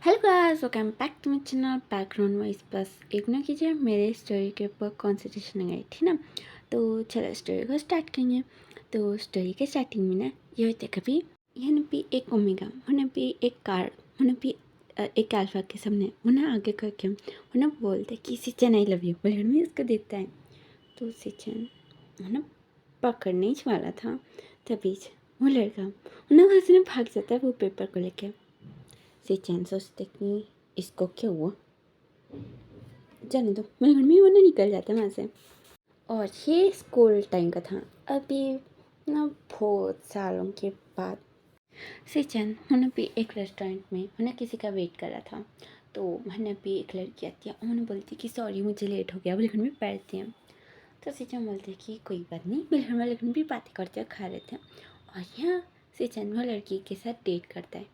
Hello guys, welcome back to my channel background wise. बस ignore कीजिए, मेरे story के ऊपर कॉन्सेंट्रेशन लगाई थी ना। तो चलो स्टोरी को स्टार्ट करेंगे। तो स्टोरी के स्टार्टिंग में ना ये होता है कभी यहाँ भी एक ओमेगा होने भी एक कार होने भी एक अल्फा के सामने उन्हें आगे करके उन्हें बोलते कि सिचन आई लव यू बोले में उसको देता है। तो सिचन उन्हें पकड़ने ही वाला था, तभी वो लड़का उन्हें वहाँ से भाग जाता है वो पेपर को लेके। सिचन सोचते कि इसको क्या हुआ, जाने दो, मेरे घर में वो निकल जाता है वहाँ से। और ये स्कूल टाइम का था, अभी ना बहुत सालों के बाद सिचन उन्हें भी एक रेस्टोरेंट में उन्हें किसी का वेट कर रहा था। तो मैंने भी एक लड़की आती है, उन्होंने बोलती कि सॉरी मुझे लेट हो गया, बोले घर में बैठते हैं। तो सिचन बोलते कि कोई बात नहीं, बोले घर में लेकिन भी बातें करते हैं, खा रहे थे। और यहाँ सिचन वो लड़की के साथ डेट कर रहा है,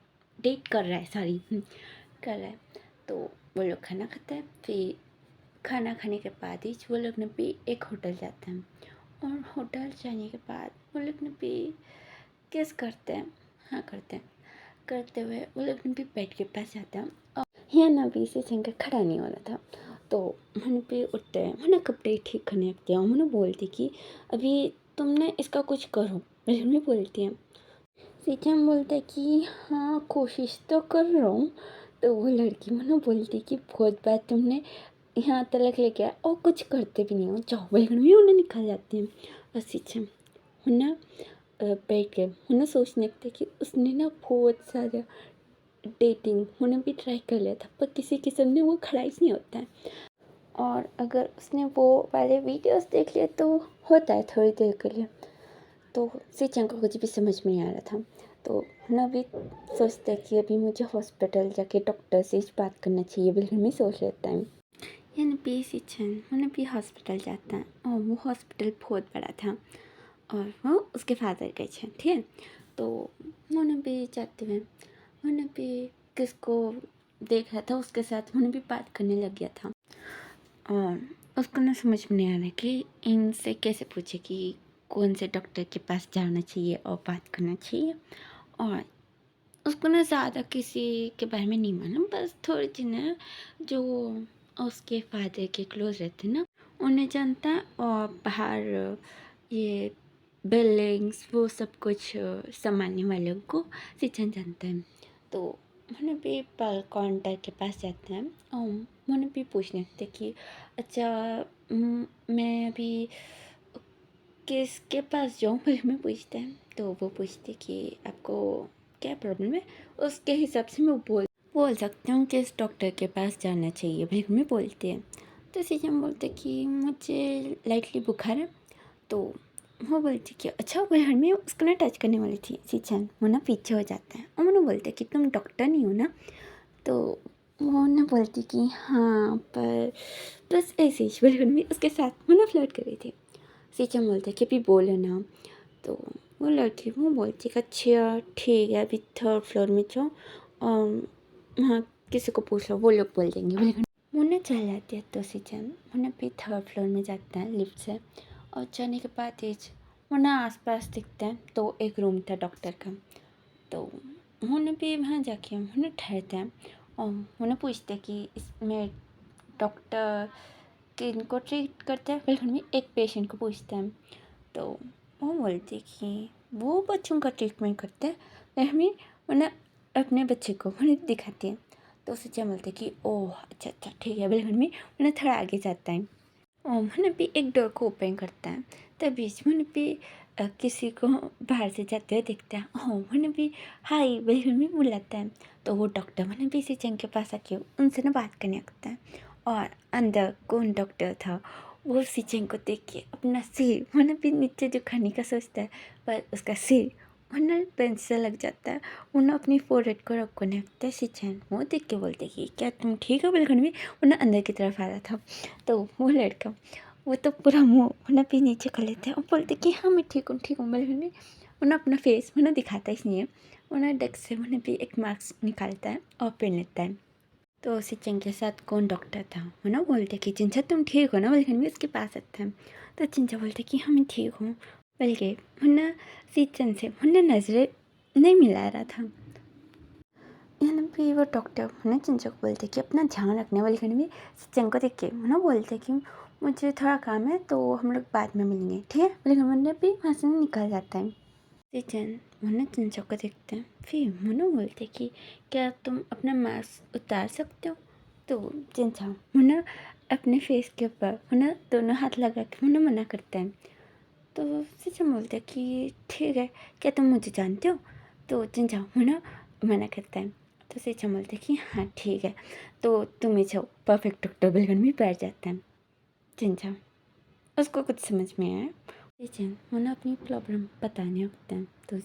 कर रहा है। तो वो लोग खाना खाता है, फिर खाना खाने के बाद ही वो लोग ने भी एक होटल जाते हैं। और होटल जाने के बाद वो लोग ने भी किस करते हैं, हाँ करते हैं। करते हुए वो लोग ने भी बेड के पास जाते हैं। और यहाँ ना भी से का खड़ा नहीं वाला था। तो मैंने भी उठते हैं, मैंने कपड़े ठीक करने लगते हैं, मैंने बोलती कि अभी तुमने इसका कुछ करो, मैं बोलती हैं। सीचम बोलते कि हाँ कोशिश तो कर रहा हूँ। तो वो लड़की मैंने बोलती कि बहुत बार तुमने यहाँ तलक लेके आया और कुछ करते भी नहीं हो, जाओ बलगन में उन्हें निकल जाते हैं। और सीचम उन्हें बैठ गए, उन्हें सोचने लगते कि उसने ना बहुत सारा डेटिंग उन्हें भी ट्राई कर लिया था, पर किसी किस्म में वो खड़ा ही नहीं होता है। और अगर उसने वो वाले वीडियोस देख लिए तो होता है थोड़ी देर के लिए। तो सिचन को कुछ भी समझ में नहीं आ रहा था। तो ना भी सोचता है कि अभी मुझे हॉस्पिटल जाके डॉक्टर से इस बात करना चाहिए, बिल्कुल में सोच लेता है। यानी भी सिचन उन्हें भी हॉस्पिटल जाता है, और वो हॉस्पिटल बहुत बड़ा था और वो उसके फादर गए थे, ठीक है। तो उन्हें भी जाते हुए उन्हें भी किसको देख रहा था, उसके साथ उन्हें भी बात करने लग गया था। और उसको ना समझ में नहीं आ रहा कि इनसे कैसे पूछे कि कौन से डॉक्टर के पास जाना चाहिए और बात करना चाहिए। और उसको ना ज़्यादा किसी के बारे में नहीं मालूम, बस थोड़ी सी ना जो उसके फादर के क्लोज रहते ना उन्हें जानता है। और बाहर ये बिल्डिंग्स वो सब कुछ संभालने वालों को सिचन जानता है। तो मैंने भी पल काउंटर के पास जाते हैं और मैंने भी पूछने लगते कि अच्छा मैं अभी किसके पास जाऊँ, फिर मैं पूछते हैं। तो वो पूछते कि आपको क्या प्रॉब्लम है, उसके हिसाब से मैं बोल सकती हूँ किस डॉक्टर के पास जाना चाहिए, फिर मैं बोलती है। तो सीजन बोलते कि मुझे लाइटली बुखार है। तो वो बोलती कि अच्छा वो घर में उसको ना टच करने वाली थी, सीचन वो ना पीछे हो जाता है और मैंने बोलते कि तुम डॉक्टर नहीं हो ना। तो वो ना बोलती कि हाँ पर बस ऐसे ही घर में उसके साथ वो ना फ्लर्ट कर रही थी। सीचन बोलते कि अभी बोलो ना। तो वो लड़की वो बोलती कि अच्छा ठीक है, अभी थर्ड फ्लोर में जाओ और हाँ किसी को पूछ लो, वो लोग बोल देंगे, बोले मुन्ना चल जाती है। तो सीचन मुन्ना भी थर्ड फ्लोर में जाता है लिफ्ट से। और जाने के बाद एज मुन्ना आसपास दिखता है, तो एक रूम था डॉक्टर का। तो उन्होंने भी वहाँ जाके उन्हें ठहरते हैं और उन्हें पूछते हैं कि इसमें डॉक्टर किनको ट्रीट करते हैं, फिर में एक पेशेंट को पूछते हैं। तो वो बोलते कि वो बच्चों का ट्रीटमेंट करते हैं, फिर में उन्हें अपने बच्चे को उन्हें दिखाते हैं। तो उसे क्या बोलते कि ओह अच्छा अच्छा ठीक है, बिल्कुल में उन्हें थोड़ा आगे जाता है और उन्हें भी एक डोर को ओपन करता है। तो बीच में उन्हें भी किसी को बाहर से जाते हुए देखता है, ओह उन्हें भी हाय बिल्कुल में बुलाता है। तो वो डॉक्टर उन्हें भी सिचन के पास आके उनसे ना बात करने लगता है। और अंदर कौन डॉक्टर था वो सिचन को देख के अपना सिर उन्हें भी नीचे झुकाने का सोचता है, पर उसका सिर उन्हें बेंच से लग जाता है। उन्हें अपनी फोरहेड को रखने लगता है। सिचन वो देख के बोलते कि क्या तुम ठीक हो, बिल्कुल भी उन्हें अंदर की तरफ आ रहा था। तो वो लड़का वो तो पूरा मुँह उन्हें भी नीचे कर लेता है और बोलते कि हाँ मैं ठीक हूँ, बिल्कुल भी उन्हें अपना फेस उन्हें दिखाता ही नहीं है। उन्हें डेस्क से उन्हें भी एक मास्क निकालता है और पहन लेता है। तो सिचन के साथ कौन डॉक्टर था वो ना बोलते कि चिंचा तुम ठीक हो ना, बल्कि भी उसके पास आता है। तो चिंचा बोलते कि हाँ मैं ठीक हूँ, बल्कि मुन्ना सिचन से मुन्ना नजरें नहीं मिला रहा था। यहाँ पे वो डॉक्टर है ना चिंचा को बोलते कि अपना ध्यान रखने वाले घड़ी में सचिन को देख के है ना बोलते कि मुझे थोड़ा काम है तो हम लोग बाद में मिलेंगे, ठीक है। बोले मुन्ना भी वहाँ से निकल जाता है। सचिन मुन्ना चिंचा को देखते हैं, फिर मुन्ना बोलते कि क्या तुम अपना मास्क उतार सकते हो। तो चिंचा मुन्ना अपने फेस के ऊपर मुन्ना दोनों हाथ लगा के मुन्ना मना करता है। तो सचिन बोलते कि ठीक है, क्या तुम मुझे जानते हो। तो चिंचा मुन्ना मना करता है। तो सचिन बोलते कि हाँ ठीक है, तो तुम ही जाओ। परफेक्ट डॉक्टर बिलगन में बैठ जाता है। चिंचा उसको कुछ समझ में आया। सचिन मुन्ना अपनी प्रॉब्लम बताने लगता है। तो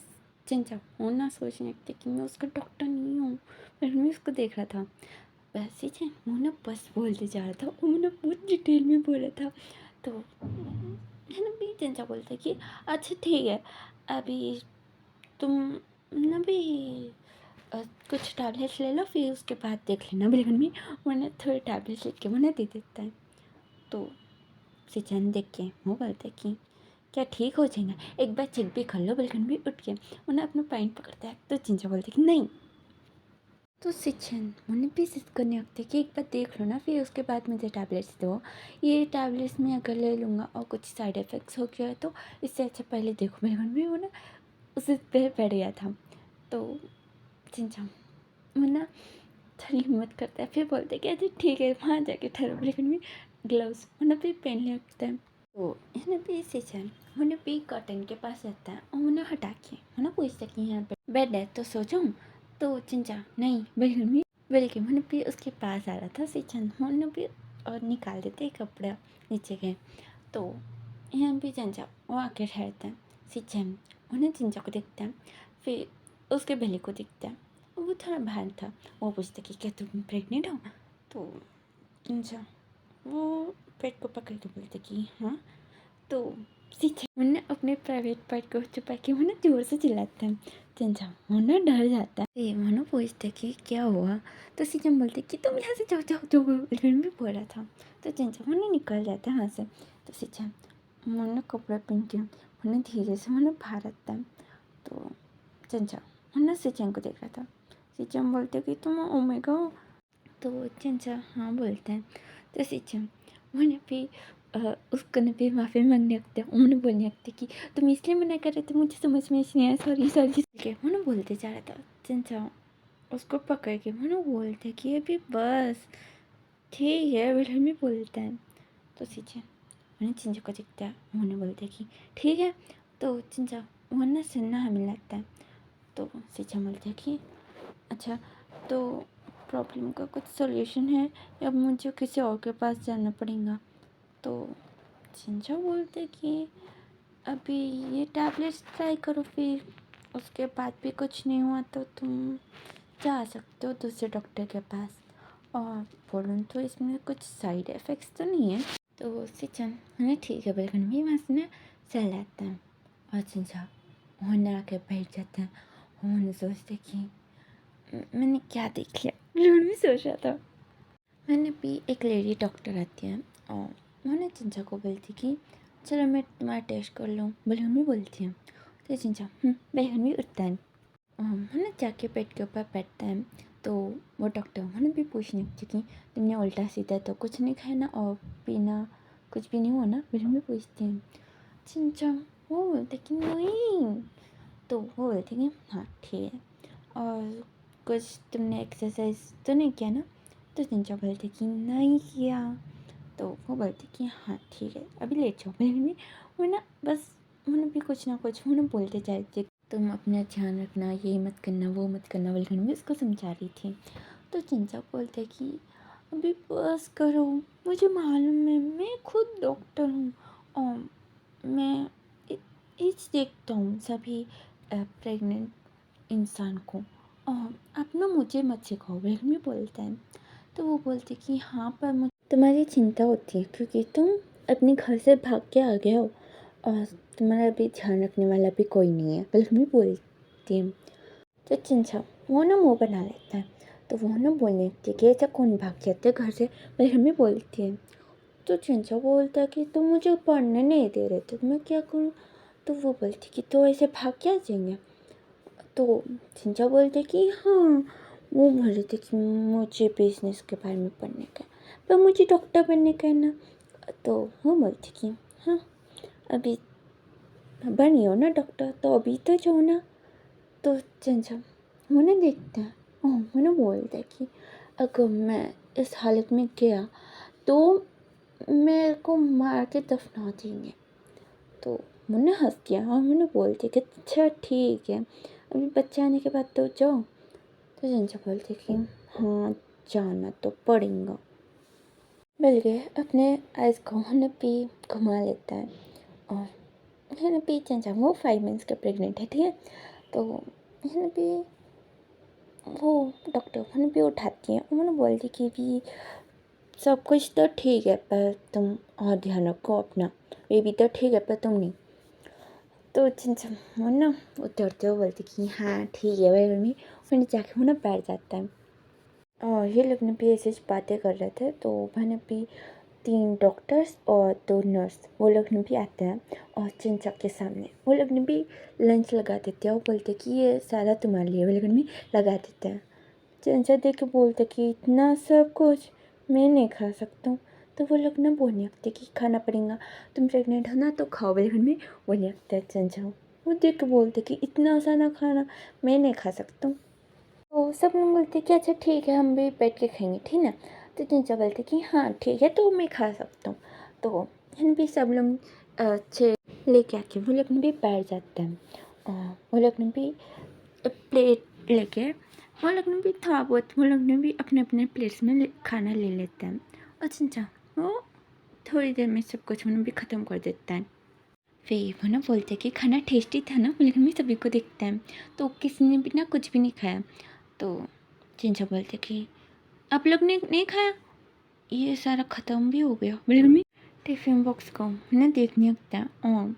चिंचा मुन्ना सोचने लगते कि मैं उसका डॉक्टर नहीं हूँ, फिर मैं उसको देख रहा था। बस सचिन मुन्ना बस बोलते जा रहा था और मुन्ना बहुत डिटेल में बोल रहा था। तो है ना भी चिंचा बोलता कि अच्छा ठीक है, अभी तुम ना भी कुछ टैबलेट्स ले लो, फिर उसके बाद देख लेना बिलगन में। मैंने थोड़े टैबलेट्स लिख के मैंने दे देता है। तो सिचन देख के वो बोलते कि क्या ठीक हो जाएगा, एक बार चेक भी कर लो। बिलगन भी उठ के उन्हें अपना पॉइंट पकड़ता है। तो चिंचा बोलते कि नहीं। तो सिचन उन्हें भी जिद करने लगते कि एक बार देख लो ना, फिर उसके बाद मुझे टैबलेट्स दो। ये टैबलेट्स मैं अगर ले लूँगा और कुछ साइड इफ़ेक्ट्स हो गया तो इससे अच्छा पहले देखो। बिलगन भी वो ना उस पे बैठ गया था। तो चिंचा मुन्ना थोड़ी हिम्मत करता है, फिर बोलते कि अच्छा ठीक है वहाँ जाके ठहरो। लेकिन भी ग्लव्स मुन्ना भी पहन लगता है। तो यहाँ पे सिचन मुन्ना भी कॉटन के पास जाता है और मुन्ना हटा के मुन्ना पूछता कि यहाँ पे बेड है तो सो जाऊँ। तो चिंचा नहीं, बल्कि मुन्ना भी उसके पास आ रहा था। सिचन मुन्ना भी और निकाल देते कपड़ा नीचे गए। तो यहाँ पे चिंचा वो आके ठहरता है। सिचन उन्हें चिंचा को देखता है, फिर उसके बेली को दिखता है। वो थोड़ा बाहर था। वो पूछता कि क्या तुम प्रेग्नेंट हो। तो चिंचा वो पेट को पकड़ के बोलते कि हाँ। तो सीधे मुन्ना अपने प्राइवेट पार्ट को छुपा के मुन्ना जोर से चिल्लाता है। चिंचा मुन्ना डर जाता है। ये मुन्ना पूछते कि क्या हुआ। तो सीचम बोलते कि तुम यहाँ से जाओ जाओ जो घर में बोल रहा था। तो चिंचा मुन्ना निकल जाता है वहाँ से। तो सीचम मुन्ना कपड़ा पहन के मुन्ना धीरे से मुन्ना बाहर आता है। तो चिंचा मुन्ना सीचम को देख रहा था। सीचम बोलते कि तुम ओमेगा हो। तो चिंचा हाँ बोलता है। तो सिचम उन्हें भी उसको ने भी माफ़ी मांगने लगते हैं। उन्होंने बोलने लगते कि तुम इसलिए मना कर रहे थे, मुझे समझ में नहीं आया, सॉरी सॉरी के उन्होंने बोलते जा रहा था। चिंचा उसको पकड़ के उन्होंने बोलते कि अभी बस ठीक है बिल्कुल भी बोलता है। तो सिचम उन्हें चिंचा को दिखता है। उन्होंने बोलते कि ठीक है। तो चिंचा वरना सुनना हमें लगता है। तो सिचम बोलते कि अच्छा, तो प्रॉब्लम का कुछ सॉल्यूशन है या मुझे किसी और के पास जाना पड़ेगा। तो चिंचा बोलते कि अभी ये टैबलेट्स ट्राई करो, फिर उसके बाद भी कुछ नहीं हुआ तो तुम जा सकते हो दूसरे डॉक्टर के पास। और बोलूँ तो इसमें कुछ साइड इफ़ेक्ट्स तो नहीं है। तो सिचन उन्हें ठीक है बिल्कुल भी वहाँ से ना चल आता है। और चिंचा वहाँ आके बैठ जाता है। उन्होंने सोचते कि मैंने क्या देख लिया, रोड में सोच रहा था। मैंने भी एक लेडी डॉक्टर आती है और मैंने चिंचा को बोलती कि चलो मैं तुम्हारा टेस्ट कर लूँ। बलून भी बोलती है। तो चिंचा बहन भी उठता है। मैंने जाके पेट के ऊपर बैठता है। तो वो डॉक्टर मैंने भी पूछने लगती कि तुमने उल्टा सीधा तो कुछ नहीं खाया ना और पीना कुछ भी नहीं हुआ ना। बलून भी पूछती है। चिंचा वो बोलते कि नहीं। तो वो बोलते कि हाँ ठीक है, और कुछ तुमने एक्सरसाइज तो नहीं किया ना। तो चिंचा बोलते कि नहीं किया। तो वो बोलते कि हाँ ठीक है अभी लेट जाओ। मैंने वो ना बस उन्होंने भी कुछ ना कुछ उन्होंने बोलते जाए थे, तुम अपना ध्यान रखना, ये मत करना वो मत करना, बोलकर मैं उसको समझा रही थी। तो चिंचा बोलते कि अभी बस करो, मुझे मालूम है, मैं खुद डॉक्टर हूँ और मैं एज देखता हूँ सभी प्रेग्नेंट इंसान को। आप ना मुझे मत सिखाओ, भी बोलता है। तो वो बोलते कि हाँ पर मुझे तुम्हारी चिंता होती है क्योंकि तुम अपने घर से भाग के आ गए हो और तुम्हारा अभी ध्यान रखने वाला भी कोई नहीं है, बल्कि भी बोलती है। तो चिंचा वो ना मुँह बना लेता है। तो वो ना बोलने लगती है कि ऐसा कौन भाग जाते घर से, बल्कि भी बोलती है। तो चिंचा बोलता है कि तुम मुझे पढ़ने नहीं दे रहे तो मैं क्या करूँ। तो वो बोलती कि तो ऐसे भाग क्या जाएंगे। तो चिंचा बोलते कि हाँ वो बोल रहे थे कि मुझे बिजनेस के बारे में पढ़ने का है, पर मुझे डॉक्टर बनने का है ना। तो वो बोलती कि हाँ, अभी बनी हो ना डॉक्टर, तो अभी तो जाओ ना। तो चंचल मैंने देखता है और मैंने बोलता है कि अगर मैं इस हालत में गया तो मेरे को मार के दफना देंगे। तो मैंने हंस दिया और मैंने बोल दिया कि अच्छा ठीक है, अभी बच्चे आने के बाद तो जाओ। तो चंचल बोलते कि हाँ, जाना तो पड़ेगा। मिल गए अपने आइस को हनपी घुमा लेता है और हनपी चंचल वो 5 मंथ्स का प्रेग्नेंट है, ठीक है। तो हनपी वो डॉक्टर हनपी उठाती है, उन्होंने बोलती कि भी सब कुछ तो ठीक है पर तुम और ध्यान रखो अपना, बेबी तो ठीक है पर तुम नहीं। तो चंचल वो ना उतरते हुए बोलती कि हाँ ठीक है भाई मम्मी, फिर जाके वो ना बैठ जाता है। और ये लोग ने भी ऐसे बातें कर रहे थे, तो मैंने भी 3 डॉक्टर्स और 2 नर्स वो लोग ने भी आते हैं और चंचल के सामने वो लोग ने भी लंच लगा देते हैं और बोलते कि ये सारा तुम्हारे लिए, वो लोग ने भी लगा देते हैं। चंचल देख के बोलते कि इतना सब कुछ मैं नहीं खा सकता हूँ। तो वो लोग ना बोलने लगते कि खाना पड़ेगा, तुम प्रेग्नेंट हो ना तो खाओ, वो लोग में बोलने लगता है चंचल। वो देख के बोलते कि इतना सारा खाना मैं नहीं खा सकता हूँ। तो सब लोग बोलते कि अच्छा ठीक है, हम भी बैठ के खाएंगे, ठीक ना। तो चंचल बोलते कि हाँ ठीक है, तो मैं खा सकता हूँ। तो हम भी सब लोग अच्छे लेके आके वो लोग भी बैठ जाते हैं और वो लोग भी प्लेट लेके वो लोग भी थोड़ा बहुत वो लोग भी अपने अपने प्लेट्स में खाना ले लेते हैं। और चंचल वो थोड़ी देर में सब कुछ उन्हें भी ख़त्म कर देता है। फिर वो ना बोलते कि खाना टेस्टी था ना, वो लोग भी सभी को देखता है। तो किसी ने भी ना कुछ भी नहीं खाया। तो चिंचा बोलते कि आप लोग ने नहीं खाया, ये सारा ख़त्म भी हो गया। बोले मम्मी टिफ़िन बॉक्स को मैंने देखने लगता है और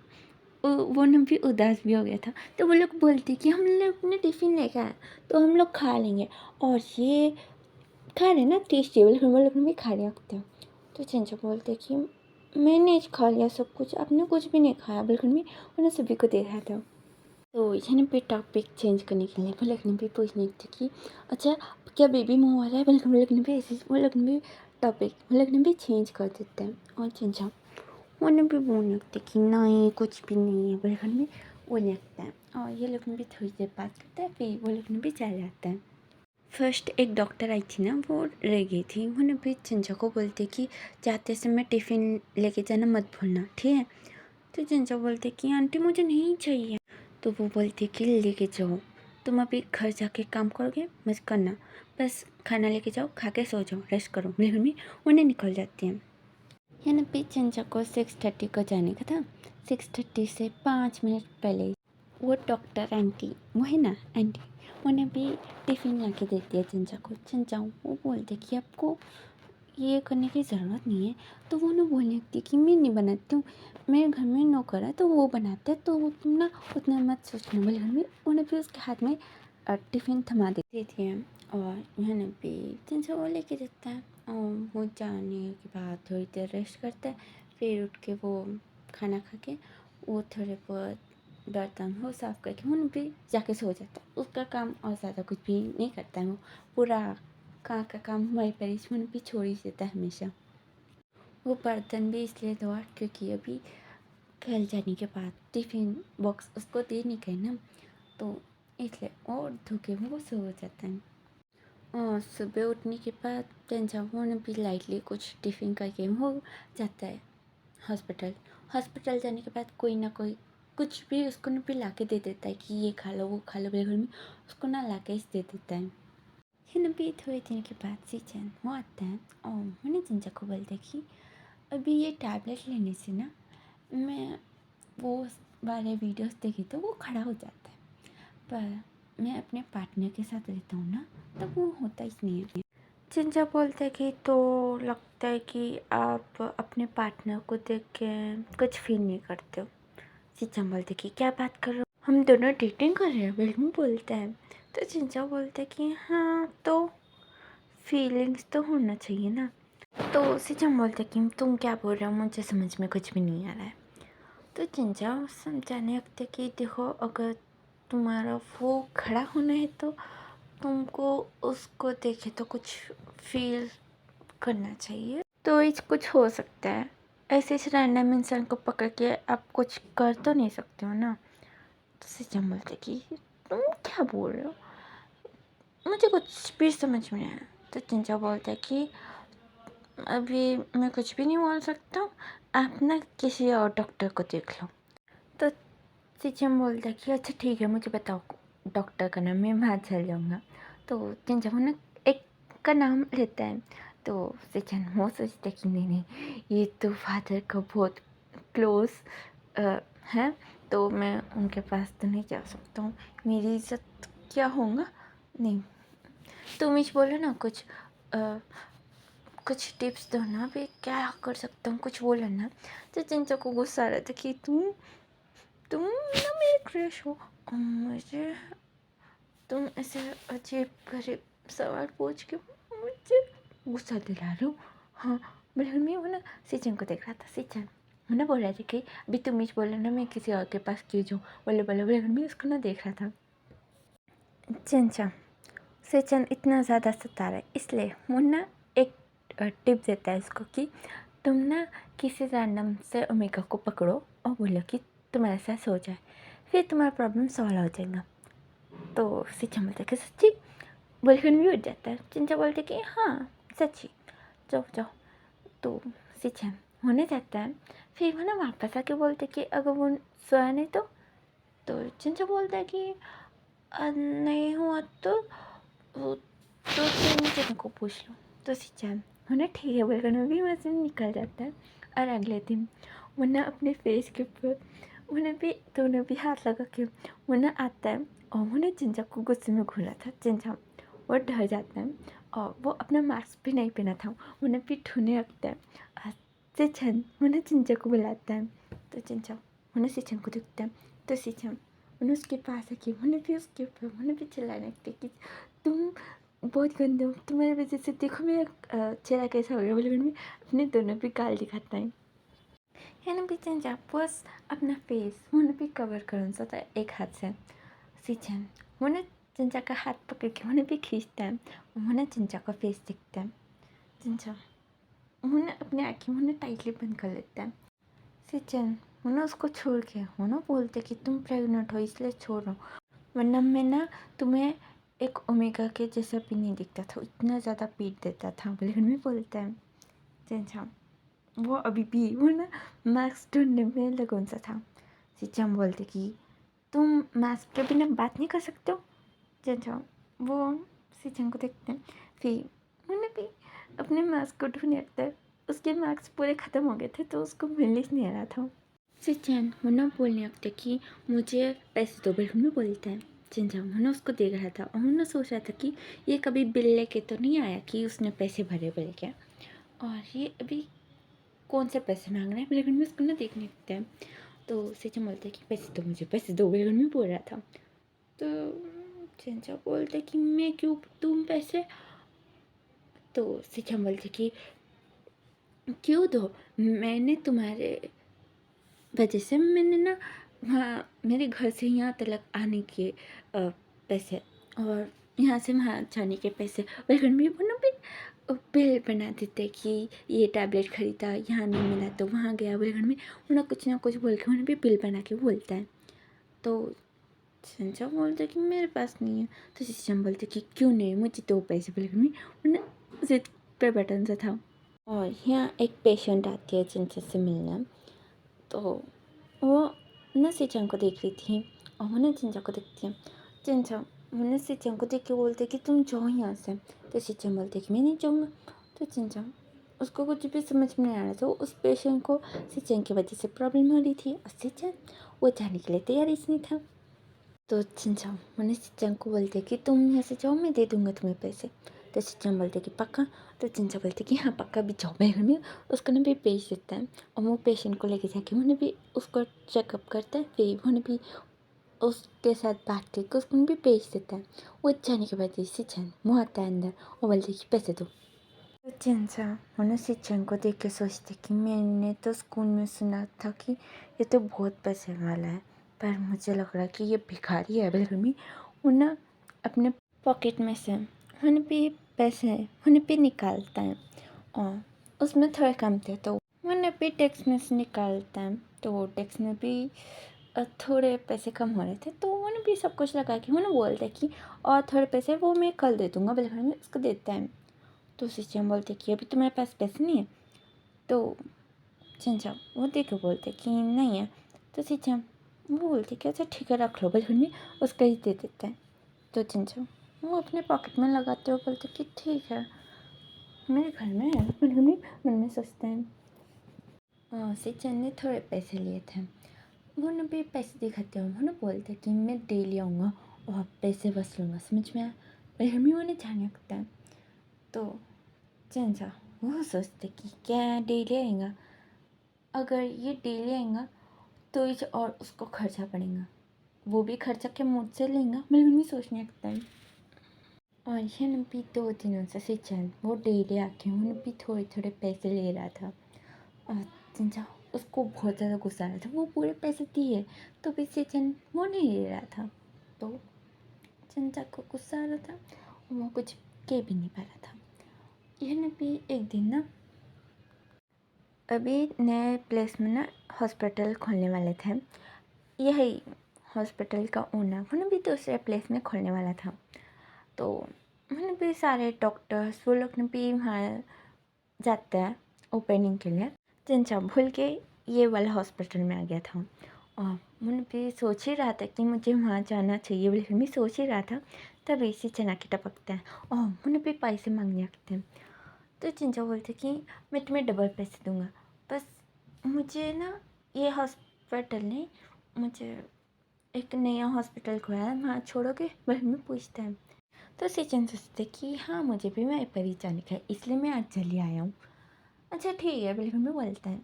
वो ना भी उदास भी हो गया था। तो वो लोग बोलते कि हम लोग ने टिफ़िन लेकर आया तो हम लोग खा लेंगे, और ये खा रहे ना टेस्टी, वो लोग भी खा रखते हैं। तो चिंचा बोलते कि मैंने खा लिया सब कुछ, आपने कुछ भी नहीं खाया, बिल्कुल भी उन्हें सभी को दे रहा था। तो यहाँ पे टॉपिक चेंज करने के लिए वो लोग भी पूछने थे कि अच्छा क्या बेबी मुँह वाला है, बल्कि वो लोग भी ऐसे वो लोग भी टॉपिक वो लोग भी चेंज कर देते हैं। और चेंजा उन्हें भी बोलने लगते कि नहीं कुछ भी नहीं है, बल्कि भी बोलने लगता है। और ये लोग भी थोड़ी देर बात करते हैं, फिर वो लोग भी चले जाते हैं। फर्स्ट एक डॉक्टर आई थी ना, वो रह गई थी। उन्होंने भी चंचा को बोलते कि जाते समय टिफ़िन लेके जाना मत भूलना, ठीक है। तो चंचा बोलते कि आंटी मुझे नहीं चाहिए। तो वो बोलती कि लेके जाओ, तुम अभी घर जाके काम करोगे मत करना, बस खाना लेके जाओ, खा के सो जाओ, रेस्ट करो। मेरी मम्मी उन्हें निकल जाती हैं। यानी भी चंचा को 6:30 को जाने का था। 6:30 से 5 मिनट पहले वो डॉक्टर आंटी, वो है ना आंटी, उन्हें भी टिफ़िन ला के देती है चंचा को। चंचा वो बोलते कि आपको ये करने की ज़रूरत नहीं है। तो वो ना बोलने लगती कि मैं नहीं बनाती हूँ, मेरे घर में नौकर है तो वो बनाते हैं, तो तुम ना उतना मत सोचना। बोले घर में उन्हें भी उसके हाथ में टिफ़िन थमा देती थी। और यहाँ भी चंचा वो लेके जाता है और वो जाने के बाद थोड़ी देर रेस्ट करता है। फिर उठ के वो खाना खा के वो थोड़े बहुत बर्तन हो साफ़ करके उन भी जाके सो जाता है। उसका काम और ज़्यादा कुछ भी नहीं करता है, वो पूरा का काम हमारी परिश्रम भी छोड़ ही देता है हमेशा। वो बर्तन भी इसलिए धोआ क्योंकि अभी कल जाने के बाद टिफ़िन बॉक्स उसको देने का है ना, तो इसलिए और धो के वो सो जाता है। और सुबह उठने के बाद तंजावुर ने भी लाइटली कुछ टिफ़िन करके हो जाता है हॉस्पिटल। हॉस्पिटल जाने के बाद कोई ना कोई कुछ भी उसको ना भी ला के दे देता है कि ये खा लो वो खा लो, मेरे घर में उसको ना ला के दे देता है। फिर भी थोड़े दिन के बाद सीजन वो आता है और मैंने चंचा को बोलता कि अभी ये टैबलेट लेने से ना मैं वो वाले वीडियोस देखी तो वो खड़ा हो जाता है, पर मैं अपने पार्टनर के साथ रहता हूँ ना तब वो होता ही नहीं है। चंचा बोलता है कि तो लगता है कि आप अपने पार्टनर को देख के कुछ फील नहीं करते हो। चंचा बोलते कि क्या बात कर रहे हो, हम दोनों डेटिंग कर रहे हैं, बिल्कुल बोलता है। तो चंचा बोलता है कि हाँ तो फीलिंग्स तो होना चाहिए ना। तो सिचम बोलते कि तुम क्या बोल रहे हो, मुझे समझ में कुछ भी नहीं आ रहा है। तो चंचा समझाने लगते कि देखो अगर तुम्हारा वो खड़ा होना है तो तुमको उसको देखे तो कुछ फील करना चाहिए। तो ये कुछ हो सकता है, ऐसे इस रैंडम इंसान को पकड़ के आप कुछ कर तो नहीं सकते हो ना। तो सिचम बोलते कि तुम क्या बोल रहे हो, मुझे कुछ भी समझ में नहीं आया। तो चिंचा बोलता है कि अभी मैं कुछ भी नहीं बोल सकता हूँ, आप ना किसी और डॉक्टर को देख लो। तो सिचम बोलता है कि अच्छा ठीक है, मुझे बताओ डॉक्टर का नाम, मैं वहाँ चल जाऊँगा। तो चिंचा वो ना एक का नाम लेता है। तो सिचन वो सोचता है कि नहीं, ये तो फादर का बहुत क्लोज है, तो मैं उनके पास तो नहीं जा सकता हूँ, मेरी इज़्ज़त क्या होगा। नहीं, तुम ही बोलो ना कुछ, कुछ टिप्स दो ना, भी क्या कर सकता हूँ, कुछ बोलो ना। तो चिंचा को गुस्सा आ रहा था कि तुम ना मेरे क्रश हो, मुझे तुम ऐसे अजीब गरीब सवाल पूछ के मुझे गुस्सा दिला रहे हो। हाँ, बिल्कुल। मैं वो ना सिचन को देख रहा था। सिचन वो ना बोल रहा था कि अभी तुम ही बोले ना, मैं किसी और के पास क्यों जाऊँ, बोले बोले बोले। मैं उसको ना देख रहा था। चिंचा सिचन इतना ज़्यादा सता रहा है, इसलिए वो ना एक टिप देता है उसको कि तुम ना किसी रैंडम से ओमेगा को पकड़ो और बोलो कि तुम्हारे साथ हो जाए, फिर तुम्हारा प्रॉब्लम सॉल्व हो जाएगा। तो सिचन बोलता है कि सच्ची, बोलकर भी उठ जाता है। चिंचा बोलते कि हाँ सच्ची, जाओ जाओ। तो सिचन होने जाता है। फिर वो ना वापस आके बोलते कि अगर वो सोया नहीं तो चिंचा बोलता है कि नहीं हुआ तो चिंचा को पूछ लो। तो सिचन वो ना ठीक है बोलकर वो भी वहाँ से निकल जाता है। और अगले दिन वो ना अपने फेस के ऊपर उन्हें भी दोनों भी हाथ लगा के वो ना आता है, और वो ना चिंचा को गुस्से में घूरा था। चिंचा वो डर जाता है और वो अपना मास्क भी नहीं पहना था, उन्हें भी ढूंढने लगता है। और सिचन उन्हें चिंचा को बुलाता है। तो चिंचा उन्हें सिचन को दिखता है। तो सिचन उन्हें उसके पास आके उन्हें भी उसके ऊपर उन्हें भी चिल्लाने लगते कि तुम बहुत गंदे हो, तुम्हारी वजह से देखो मेरा चेहरा कैसा हो गया। बोले मैं अपने दोनों भी गाल दिखाता है। यानी भी चिंचा बस अपना फेस उन्हें भी कवर कर सकता है एक हाथ से। सिचन उन्हें चिंचा का हाथ पकड़ के उन्हें भी खींचता है, उन्हें चिंचा का फेस दिखता है। चिंचा उन्हें अपनी आँखें उन्हें टाइटली बंद कर लेता है। सिचन उन्हें उसको छोड़ के उन्हें बोलते कि तुम प्रेग्नेंट हो इसलिए छोड़ रहा हूँ, वरना मैं ना तुम्हें एक ओमेगा के जैसा भी नहीं दिखता था, इतना ज़्यादा पीट देता था। लेकिन मैं बोलता है चिंचा वो अभी भी वो ना मास्क ढूंढने में लगन सा था। सिचन बोलते कि तुम मास्क के बिना बात नहीं कर सकते हो। चिंचा वो सिचन को देखते हैं। फिर उन्हें भी अपने मास्क को ढूंढने लगता है। उसके मार्क्स पूरे ख़त्म हो गए थे तो उसको मिल ही नहीं आ रहा था। सिचन मुन्ना बोलने लगता कि मुझे पैसे दो, बिल्कुल में बोलता है। चिंचा मुन्ना उसको देख रहा था और मुन्ना सोच रहा था कि ये कभी बिल लेके तो नहीं आया कि उसने पैसे भरे बोल के, और ये अभी कौन से पैसे मांग रहा है। बिल्कुल में उसको ना देखने लगता है। तो सिचन बोलता है कि पैसे दो, मुझे पैसे दो, बिल्कुल में बोल रहा था। तो चिंचा बोलते कि मैं क्यों तुम पैसे। तो सिचन बोलते कि क्यों दो, मैंने तुम्हारे वजह से मैंने ना वहाँ मेरे घर से यहाँ तक आने के पैसे और यहाँ से वहाँ जाने के पैसे बिल्कुल भी वो ना बिल बना देते कि ये टैबलेट ख़रीदा, यहाँ नहीं मिला तो वहाँ गया। बिल्कुल में उन्हें कुछ ना कुछ बोल के उन्हें भी बिल बना के बोलता है। तो संचा बोलते कि मेरे पास नहीं है। तो सिस्टम बोलते कि क्यों नहीं, मुझे दो पैसे। बिल्कुल में उन्हें जिद पे बटन सा था। और यहाँ एक पेशेंट आती है चिंचा से मिलना। तो वो ना सिचन को देख रही थी और वो ना चिंचा को देखती है। चिंचा वो ना सिचन को देख के बोलते कि तुम जाओ यहाँ से। तो सिचन बोलते कि मैं नहीं जाऊँगा। तो चिंचा उसको कुछ भी समझ में नहीं आ रहा था। उस पेशेंट को सिचन की वजह से प्रॉब्लम हो रही थी और सिचन वो जाने के लिए तैयार इसलिए था। तो चिंचा मैंने सिचन को बोलते कि तुम यहाँ से जाओ, मैं दे दूँगा तुम्हें पैसे। तो सिचन बोलते कि पक्का। तो चिंचा बोलते कि हाँ पक्का भी जाओ। मैं भी उसको ना भी भेज देता है और वो पेशेंट को लेके जाके उन्हें भी उसको चेकअप करता है। फिर उन्हें भी उसके साथ बात करके उसको भी भेज देता है। वो जाने के बाद सिचन वो आता है अंदर और बोलते कि पैसे दो। तो चिंचा उन्हें सिचन को देख के सोचते कि मैंने तो स्कूल में सुना था कि ये तो बहुत पैसे वाला है, पर मुझे लग रहा है कि ये भिखारी है। बिल्कुल भी उन्हें अपने पॉकेट में से वहीं पे पैसे वहीं पे निकालता है और उसमें थोड़े कम थे तो वहीं पे टैक्स में से निकालता है तो टैक्स में भी थोड़े पैसे कम हो रहे थे तो उन्होंने भी सब कुछ लगा के उन्होंने बोलता है कि और थोड़े पैसे वो मैं कल दे दूँगा बोले घर में उसको देता है। तो सिस्टम बोलते कि अभी तुम्हारे पास पैसे नहीं है तो चंचा वो दे के बोलते कि नहीं है तो सिस्टम वो बोलते कि अच्छा ठीक है रख लो बोले घर में उसका ही दे देता है। तो चंचा वो अपने पॉकेट में लगाते हुए बोलते कि ठीक है मेरे घर में है मेरे घर में मन में सोचते हैं। सिस्टम ने थोड़े पैसे लिए थे उन्होंने भी पैसे दिखाते हुए उन्होंने बोलते कि मैं डेली आऊँगा और पैसे वसूलूँगा समझ में आया और हम ही उन्हें जाने लगता है। तो चंचा वो सोचते कि क्या डेली आएगा अगर ये डेली आएगा तो इस और उसको खर्चा पड़ेगा वो भी खर्चा के मुझसे लेगा मैं भी सोचने लगता है। और ये भी 2 दिनों से सिंचन वो डेली आके उन्हें भी थोड़े थोड़े पैसे ले रहा था और चंचा उसको बहुत ज़्यादा गुस्सा आ रहा था वो पूरे पैसे दिए तो भी सिंचन वो नहीं ले रहा था। तो चंचा को गुस्सा आ रहा था और वो कुछ कह भी नहीं पा रहा था। यह भी एक दिन ना अभी नए प्लेस में ना हॉस्पिटल खोलने वाले थे यही हॉस्पिटल का ओनर उन्होंने भी दूसरे प्लेस में खोलने वाला था। तो उन्होंने भी सारे डॉक्टर्स वो लोग ने भी वहाँ जाते हैं ओपनिंग के लिए चंचा भूल के ये वाला हॉस्पिटल में आ गया था और उन्होंने भी सोच ही रहा था कि मुझे वहाँ जाना चाहिए बोले मैं सोच ही रहा था तभी से चना के टपकता है और उन्हें भी पैसे मांगने लगते हैं। तो चंचा बोलते कि मैं तुम्हें डबल पैसे दूंगा बस मुझे ना ये हॉस्पिटल ने मुझे एक नया हॉस्पिटल खोला है वहाँ छोड़ोगे वही में पूछता है। तो सचिन सोचते कि हाँ मुझे भी वहीं पर ही जाने का है इसलिए मैं आज जल्दी आया हूँ। अच्छा ठीक है बिल्कुल में बोलता है।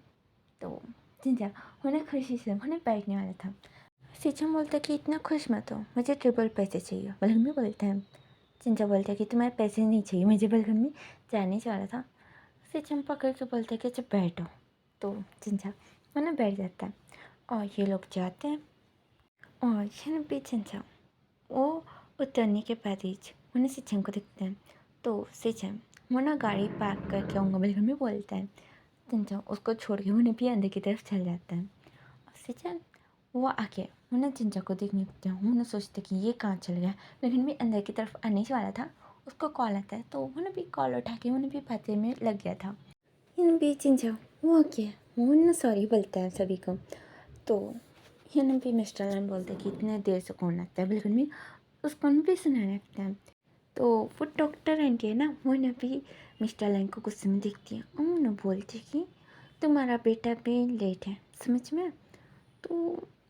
तो चंचा उन्हें खुशी से उन्हें बैठने वाला था सचिन बोलता है कि इतना खुश मत हो मुझे ट्रिपल पैसे चाहिए बल्कि में बोलता है। चंचा बोलता है कि तुम्हारे पैसे नहीं चाहिए मुझे बल्कि में जाने वाला था। सचिन पकड़ के बोलता है कि अच्छा बैठो। तो चंचा उन्हें बैठ जाता है और ये लोग जाते हैं और ये भी चंचा वो उतरने के बाद ही उन्हें सिचन को दिखते हैं। तो सिचन वो ना गाड़ी पार्क करके आऊँगा बल्कि में बोलता है। चंचा उसको छोड़ के उन्हें भी अंदर की तरफ चल जाता है। सिचन वो आके उन्हें चंचा को देखने लगते हैं उन्हें सोचते कि ये कहाँ चल गया लेकिन भी अंदर की तरफ आने वाला था उसको कॉल आता है तो उन्हें भी कॉल उठा के उन्हें भी बातें में लग गया था। इन भी चंचा वो आके वो ना सॉरी बोलता है सभी को। तो इन भी मिस्टर लाइन बोलते कि इतने देर से कौन आता है बिल्कुल भी उसको भी सुनाने लगता है। तो वो डॉक्टर आंटी है ना वो ना भी मिस्टर लाइन को गुस्से में देखती है और वो ना बोलती कि तुम्हारा बेटा भी लेट है समझ में। तो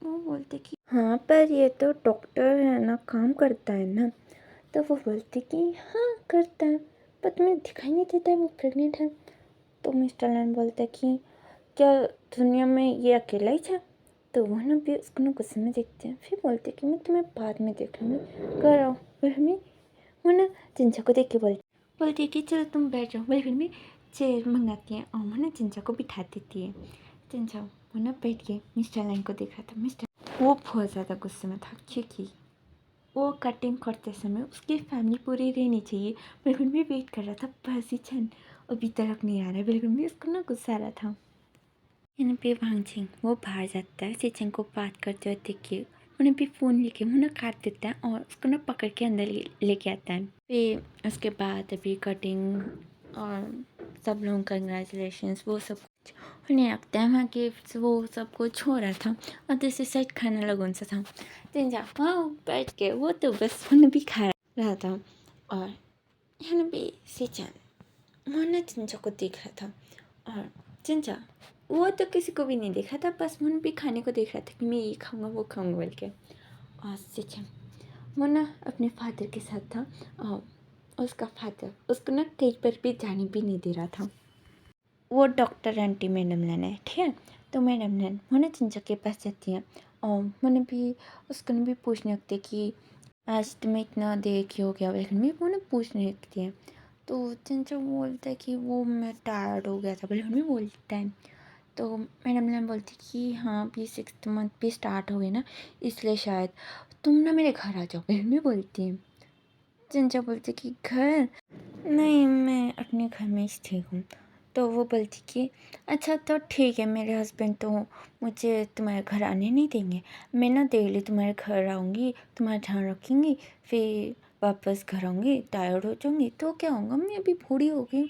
वो बोलते कि हाँ पर ये तो डॉक्टर है ना काम करता है ना। तो वो बोलते कि हाँ करता है पर तुम्हें दिखाई नहीं देता है वो प्रेग्नेंट है। तो मिस्टर लाइन बोलता है कि क्या दुनिया में ये अकेला ही था। तो वो ना भी उसको ना गुस्से में देखते हैं फिर बोलते कि मैं तुम्हें बाद में देख लूँगी कर आओ फिर मैं वो ना चिंचा को देख के बोलती है कि चलो तुम बैठ जाओ फिर मैं चेयर मंगाती है और वो ना चिंचा को बिठा देती है। चिंचा वो ना बैठ के मिस्टर लाइन को देख रहा था मिस्टर वो बहुत ज़्यादा गुस्से में था क्योंकि वो कटिंग करते समय उसकी फैमिली पूरी रहनी चाहिए बिल्कुल भी वेट कर रहा था बस ही छन अभी तक नहीं आ रहा है बिल्कुल भी उसको ना गुस्सा आ रहा था। इन पे भांगचिंग वो बाहर जाता है सिचन को बात करते हुए देख के उन्हें भी फ़ोन लेके मुँह ना काट देता है और उसको ना पकड़ के अंदर लेके आता है। फिर उसके बाद अभी कटिंग और सब लोग कंग्रेचुलेशंस वो सब कुछ उन्हें लगता है वहाँ गिफ्ट्स वो सब कुछ हो रहा था और दूसरी साइड खाना लगन सा था। चिंचा वहाँ बैठ के वो तो बस उन्हें भी खा रहा था और यहाँ भी सिचन वो ना चिंचा को देख रहा था और चिंचा वो तो किसी को भी नहीं देखा था बस मुन भी खाने को देख रहा था कि मैं ये खाऊंगा वो खाऊंगा बोल के। और सिचन वो ना अपने फादर के साथ था और उसका फादर उसको ना कहीं पर भी जाने भी नहीं दे रहा था। वो डॉक्टर आंटी मैडम लेना है ठीक है। तो मैडम ने वो ना चिंचा के पास जाती है और मैंने भी उसको भी पूछने लगती है कि आज तुम्हें इतना देर क्यों हो गया लेकिन मैं वो ना पूछने लगती है। तो चिंचा बोलता है कि वो मैं टायर्ड हो गया था बोले हमें बोलता है। तो मैडम ने बोलती कि हाँ अभी 6th मंथ भी स्टार्ट हो गए ना इसलिए शायद तुम ना मेरे घर आ जाओ फिर भी बोलती है। चिंचा बोलती कि घर नहीं, मैं अपने घर में ही ठीक हूँ। तो वो बोलती कि अच्छा तो ठीक है, मेरे हस्बैंड तो मुझे तुम्हारे घर आने नहीं देंगे। मैं ना डेली तुम्हारे घर आऊँगी, तुम्हारा ध्यान रखूँगी, फिर वापस घर आऊँगी, टायर्ड हो जाऊँगी तो क्या होगा, मैं अभी बूढ़ी हो गई हूँ,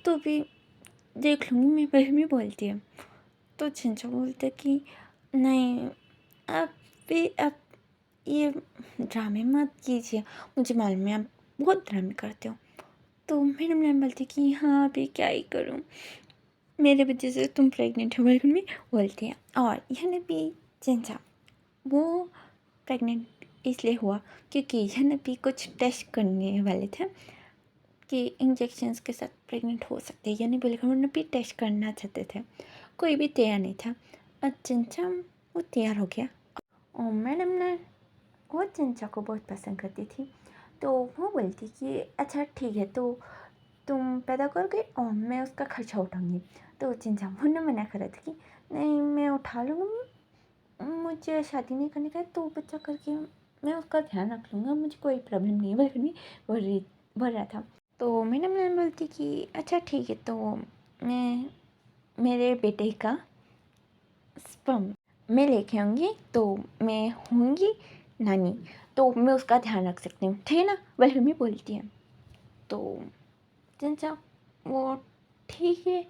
तो अभी देख लूँगी मैं। पहले भी बोलती है। तो चिंचा बोलते कि नहीं, आप भी आप ये ड्रामे मत कीजिए, मुझे मालूम है आप बहुत ड्रामे करते हो। तो मेरी मैम बोलती कि हाँ अभी क्या ही करूँ, मेरे वजह से तुम प्रेग्नेंट हो, मेरे में बोलती हैं। और यह भी चिंचा वो प्रेग्नेंट इसलिए हुआ क्योंकि यह भी कुछ टेस्ट करने वाले थे कि इंजेक्शन्स के साथ प्रेग्नेंट हो सकते हैं, यानी बोले उन्होंने भी टेस्ट करना चाहते थे, कोई भी तैयार नहीं था। और चिंचा वो तैयार हो गया। और मैडम ने वो चिंचा को बहुत पसंद करती थी, तो वो बोलती कि अच्छा ठीक है, तो तुम पैदा करोगे और मैं उसका खर्चा उठाऊँगी। तो चिंचा ने मना करा था कि नहीं, मैं उठा लूँगी, मुझे शादी नहीं करने का है, तो बच्चा करके मैं उसका ध्यान रख लूँगा, मुझे कोई प्रॉब्लम नहीं है, बल्कि बोल रहा था। तो मैंने मैम बोलती कि अच्छा ठीक है, तो मैं मेरे बेटे का स्पर्म मैं लेके आऊँगी, तो मैं होंगी नानी, तो मैं उसका ध्यान रख सकती हूँ, ठीक है ना, वही मम्मी बोलती है। तो चंचा वो ठीक है,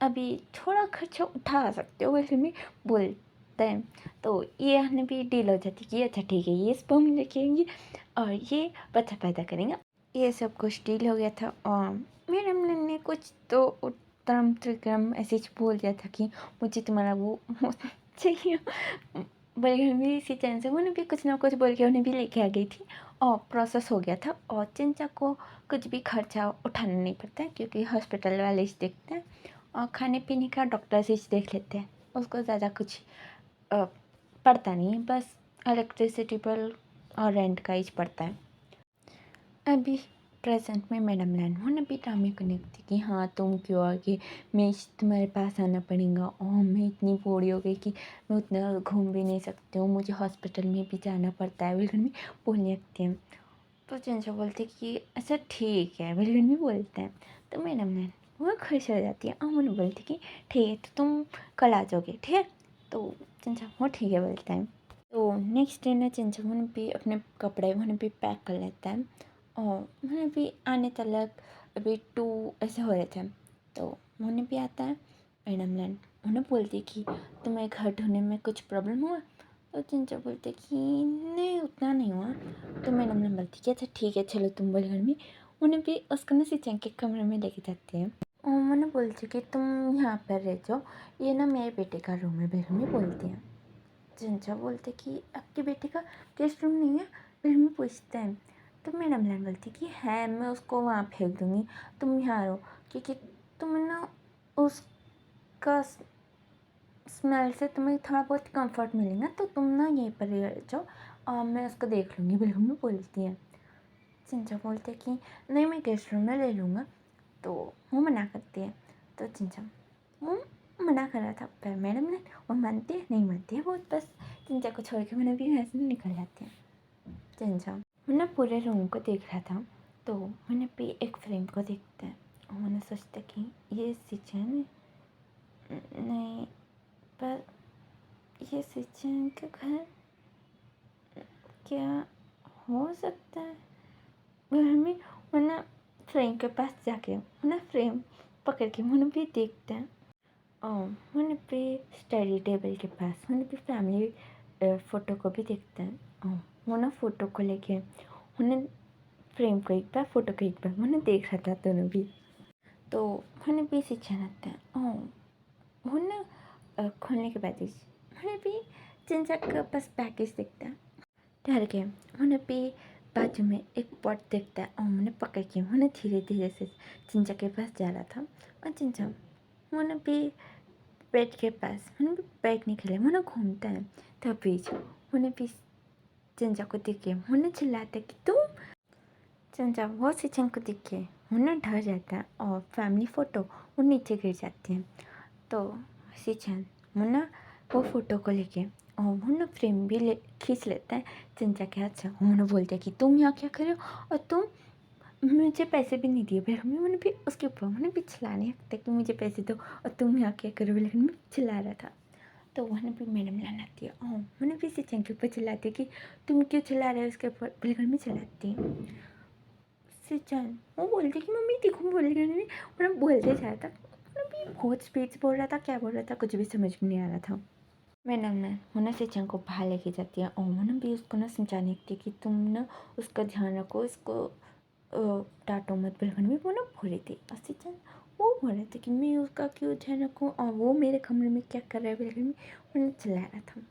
अभी थोड़ा खर्चा उठा सकते हो, वैसे में बोलते हैं। तो ये हमें भी डील हो जाती कि अच्छा ठीक है, ये स्पर्म लेके आएंगे और ये बच्चा पैदा करेंगे। ये सब कुछ डील हो गया था। और मेरे ने कुछ तो तरम त्रिक्रम ऐसे ही बोल दिया था कि मुझे तुम्हारा वो चाहिए। बल्कि भी इसी चैन से उन्हें भी कुछ ना कुछ बोल के उन्हें भी लेके आ गई थी और प्रोसेस हो गया था। और चिंचा को कुछ भी खर्चा उठाना नहीं पड़ता है क्योंकि हॉस्पिटल वाले ही देखते हैं और खाने पीने का डॉक्टर से देख लेते हैं, उसको ज़्यादा कुछ पड़ता नहीं है, बस इलेक्ट्रिसिटी बिल और रेंट का ही पड़ता है। अभी प्रेजेंट में मैडम लैन उन्होंने भी ड्रामे कनेक्ट थी कि हाँ तुम क्यों आ गई, मैं तुम्हारे पास आना पड़ेगा और मैं इतनी बूढ़ी हो गई कि मैं उतना घूम भी नहीं सकती हूँ, मुझे हॉस्पिटल में भी जाना पड़ता है, बिल्कुल में बोलने लगते हैं। तो चंचा बोलते कि अच्छा ठीक है, बिल्कुल में बोलते हैं। तो मैडम लैन वो खुश हो जाती है और उन्हें बोलती कि ठीक है, तो तुम कल आ जाओगे, ठीक है। तो चंचा वो ठीक है बोलता है। तो नेक्स्ट डे ना चंचा उन्हें भी अपने कपड़े उन्हें भी पैक कर लेता है और उन्हें भी आने तलक अभी 2 ऐसे हो रहे थे। तो उन्हें भी आता है। मैडम लैन उन्हें बोलती कि तुम्हें घर ढूंढने में कुछ प्रॉब्लम हुआ। तो चंचा बोलते कि नहीं उतना नहीं हुआ। तो मैडम लैन बोलती कि अच्छा ठीक है, चलो तुम बोल घर में। उन्हें भी उसको ना सिंचन के कमरे में लेके जाते हैं और मैंने बोलती कि तुम यहाँ पर रह जाओ, ये ना मेरे बेटे का रूम है, बेर में बोलती हैं। चंचा बोलते कि आपके बेटे का गेस्ट रूम नहीं है, फिर हमें पूछते हैं। तो मैडम लैन बोलती कि है, मैं उसको वहाँ फेंक दूँगी, तुम यहाँ रहो, क्योंकि तुम्हें ना उसका स्मेल से तुम्हें थोड़ा बहुत कंफर्ट मिलेगा, तो तुम ना यहीं पर रह जाओ और मैं उसको देख लूँगी, बिल्कुल में बोलती है। चंचा बोलते कि नहीं, मैं गेस्ट रूम में ले लूँगा। तो वो मना करती है। तो चिंचा वो मना कर रहा था, पर मैडम ने वो मानती है नहीं मानती है, वो बस चिंचा को छोड़ के मैंने भी वहाँ से निकल जाती है। चिंचा मैंने पूरे रूम को देख रहा था, तो मैंने भी एक फ्रेम को देखता है और मैंने सोचता कि ये सिचन नहीं, पर ये सिचन का घर क्या हो सकता है घर में। मैंने फ्रेम के पास जाके मैंने फ्रेम पकड़ के मैंने भी देखता है और मैंने भी स्टडी टेबल के पास मैंने भी फैमिली फ़ोटो को भी देखता है और वो ना फ़ोटो को लेके उन्हें फ्रेम को एक बार फ़ोटो को एक बार मैंने देख रहा था दोनों भी। तो मैंने भी सीखा रहता है और वो ना खोलने के बाद मैंने भी चिंचा का बस पैकेज देखता है ठहर के, मैंने भी बाजू में एक पॉट देखता है और मैंने पकड़ के मैंने धीरे धीरे से चिंचा के पास जा रहा था। और चिंचा मैंने भी बेड के पास मैंने भी बैठने के लिए मैंने घूमता है, तभी मैंने भी चिंचा को देख के मैंने चिल्लाता कि तुम। चिंचा वो सिचन को देख के मैंने डर जाता है और फैमिली फ़ोटो वो नीचे गिर जाती है। तो सिचन मुन्ना वो फ़ोटो को लेके और वो ना फ्रेम भी ले खींच लेता है। चंचा क्या अच्छा वो ना बोलते हैं कि तुम यहाँ क्या कर रहे हो और तुम मुझे पैसे भी नहीं दिए। फिर हमें मैंने भी उसके ऊपर मैंने भी चिल्लाने लगता कि मुझे पैसे दो और तुम यहाँ क्या करो, लेकिन मैं चिल्ला रहा था। तो वहाँ भी मैडम लाती है और मैंने भी सिचन के ऊपर चिल्लाती है कि तुम क्यों चिल्ला रहे हो उसके ऊपर, बिल्कुल में चिल्लाती हूँ। सिचन वो बोलती कि मम्मी देखो बोलेगा नहीं, मतलब बोलते जा रहा था, मतलब भी बहुत स्पीड से बोल रहा था, क्या बोल रहा था कुछ भी समझ में नहीं आ रहा था। मैडम ना वो ना सिचन को बाहर लेके जाती है और मैंने भी उसको ना समझाने लगती है कि तुम ना उसका ध्यान रखो, इसको डांटो मत, बिल्कुल भी वो ना बोल रही थी। और सिचन वो बोल रहे थे कि मैं उसका क्यों ध्यान रखूँ और वो मेरे कमरे में क्या कर रहा है, बिल्कुल में उन्हें चिल्ला रहा था।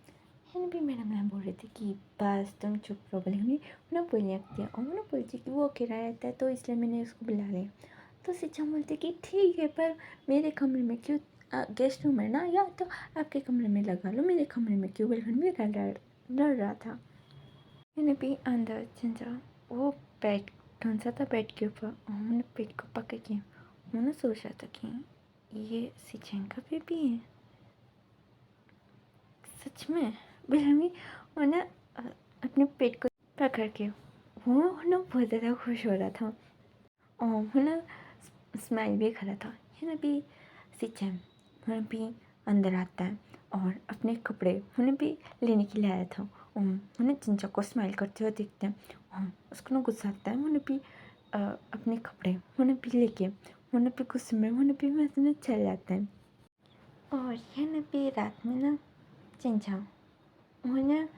है भी मैडम मैम बोल रही थी कि बस तुम चुप रहो, बिल्कुल में उन्हें बोलने लगती है और उन्हें बोलती कि वो अकेला रहता है तो इसलिए मैंने उसको बुला लिया। तो सिचन बोलती कि ठीक है पर मेरे कमरे में क्यों, गेस्ट रूम है ना, या तो आपके कमरे में लगा लो, मेरे कमरे में क्यों, बिल्कुल भी डर रहा था। मैंने भी अंदर चंचा वो बेड कौन सा था, बेड के ऊपर और मैंने पेट को पकड़ के मैंने सोचा था कि ये सिचन का बेबी है सच में, बिल्कुल उन्हें अपने पेट को पकड़ के वो ना बहुत ज़्यादा खुश हो रहा था और वो ना स्माइल भी कर रहा था। है ना भी सिचन उन्हें भी अंदर आता है और अपने कपड़े उन्हें भी लेने के लिए आया था और उन्हें चिंचा को स्माइल करते हुए देखते हैं और उसको ना गुस्सा आता है। उन्हें भी अपने कपड़े उन्हें भी लेके उन्हें भी गुस्से में उन्हें भी वैसे चल जाते हैं। और यह ना भी रात में ना चिंचा उन्हें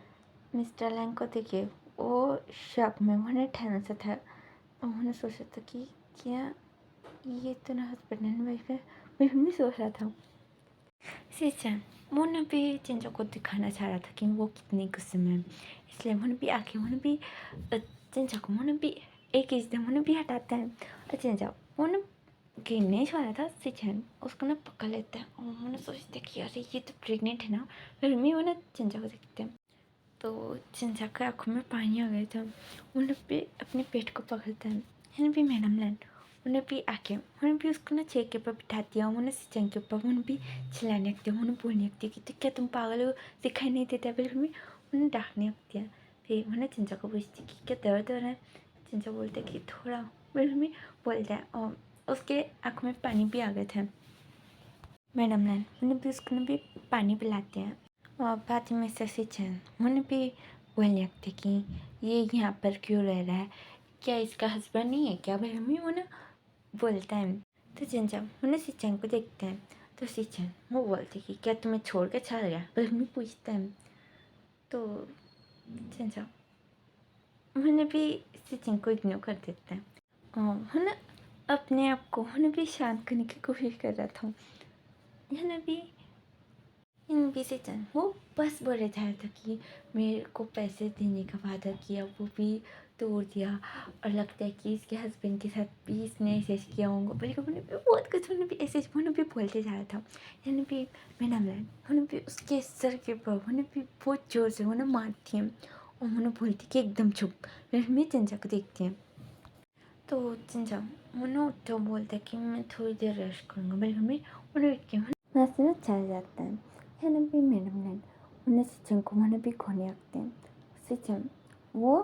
मिस्टर लैंग को देखे वो शक में उन्हें ठहरा सा था और उन्हें सोचा था कि क्या ये तो ना हस्बैंड एंड वाइफ है। मैं भी सोच रहा था सिचन वो ना भी चिंचा को दिखाना चाह रहा था कि वो कितनी गुस्से में है, इसलिए उन्हें भी आके उन्हें भी चिंचा को उन्हें भी एक एकदम उन्हें भी हटाता है और चिंचा वो ना गिरने वाला था। सिचन उसको ना पकड़ लेता है और उन्हें सोचते कि अरे ये तो प्रेग्नेंट है ना। फिर भी वो ना चिंचा को देखते हैं तो चिंचा के आँखों में पानी आ गया था। उन्हें भी अपने पेट को पकड़ता है भी मैडम लैंड उन्हें भी आके उन्हें भी उसको ना चेयर के ऊपर बिठा दिया। उन्हें सिचन के ऊपर उन्हें भी चिल्लाने लगती है, उन्हें बोलने लगती है कि तो क्या तुम पागल हो, दिखाई नहीं देता बिल्कुल भी, उन्हें डांटने लगती है। फिर उन्हें चिंचा को पूछती कि क्या दर्द हो रहा है। चिंचा बोलते कि थोड़ा, बिल्कुल भी बोलता है और उसके आँखों में पानी भी आ गए थे। मैडम लैंड उन्हें भी उसको भी पानी पिलाते हैं और बाद में मिस्टर सिचन उन्हें भी बोलने लगते कि ये यहाँ पर क्यों रह रहा है, क्या इसका हस्बैंड नहीं है क्या, भाई हमें वो ना बोलता है। तो चिंचा उन्हें सिचन को देखते हैं तो सिचन वो बोलते कि क्या तुम्हें छोड़ के चला गया, पर हमें पूछता है। तो चिंचा उन्हें भी सिचन को इग्नोर कर देता है और उन्हें अपने आप को उन्हें भी शांत करने की कोशिश कर रहा था। उन्हें भी इन सिचन वो बस बोल रहा था कि मेरे को पैसे देने का वादा किया वो भी तोड़ दिया और लगता है कि इसके हस्बैंड के साथ भी इसने ऐसे किया होगा, बल्कि उन्हें भी बहुत कुछ उन्हें भी ऐसे उन्हें भी बोलते जा रहा था। उन्हें भी मैडम लैंड उन्हें भी उसके सर के ऊपर उन्हें भी बहुत ज़ोर से उन्हें मारती हैं और उन्हें बोलती कि एकदम चुप। फिर मैं चिंचा को देखती हैं तो चिंचा उन्हें तो बोलता है कि मैं थोड़ी देर रेस्ट करूँगा, बल्कि मैं उन्हें उठ के वहाँ से ना चल जाता है। भी मैडम लैंड उन्हें सिचन को उन्हें भी खोने रखते हैं। सिचन वो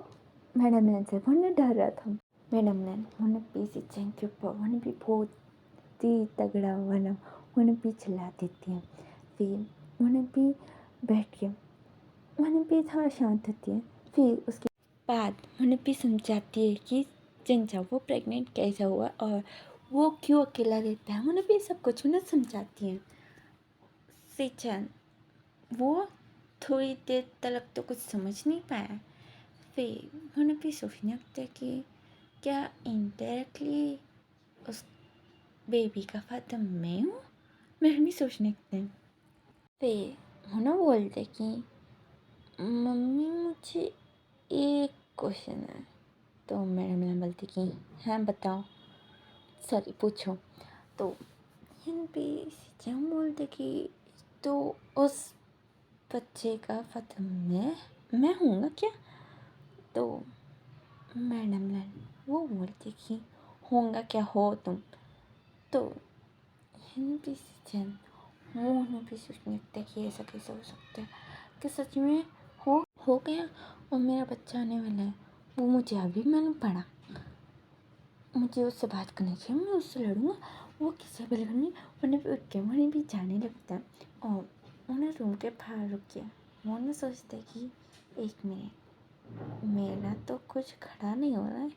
मैडम लैंड से उन्हें डर रहा था। मैडम लैंड उन्हें भी सिचन के ऊपर उन्हें भी बहुत ही तगड़ा वाला उन्हें भी चिल्ला देती है। फिर उन्हें भी बैठ के उन्हें भी थोड़ा शांत होती है। फिर उसके बाद उन्हें भी समझाती है कि चिंचा वो प्रेग्नेंट कैसा हुआ और वो क्यों अकेला रहता है। उन्हें भी सब कुछ उन्हें समझाती हैं। सिचन वो थोड़ी देर तक तो कुछ समझ नहीं पाया। फिर उन्हें भी सोचने लगता है कि क्या इनडायरेक्टली उस बेबी का फादर मैं हूँ। मैं भी सोचने लगते हैं। फिर उन्हें बोलते कि मम्मी मुझे एक क्वेश्चन है। तो मैडम ने बोलती कि हाँ बताओ, सॉरी पूछो। तो हिन भी सिचन बोलते कि तो उस बच्चे का फादर मैं हूँ ना क्या। तो मैडम लैंड वो बोलती कि होगा क्या हो तुम। तो हिन भी सिचन वो उन्हें भी सोचने लगता है कि ऐसा कैसे हो सकता है। कि सच में हो गया और मेरा बच्चा आने वाला है, वो मुझे अभी मालूम पड़ा। मुझे उससे बात करनी चाहिए, मैं उससे लड़ूँगा। वो किसी बिल्कुल नहीं, उन्हें भी उठ के उन्हें भी जाने लगता है और उन्हें रूम के बाहर रुक के वो ना सोचते कि एक मिनट, मेरा तो कुछ खड़ा नहीं हो रहा है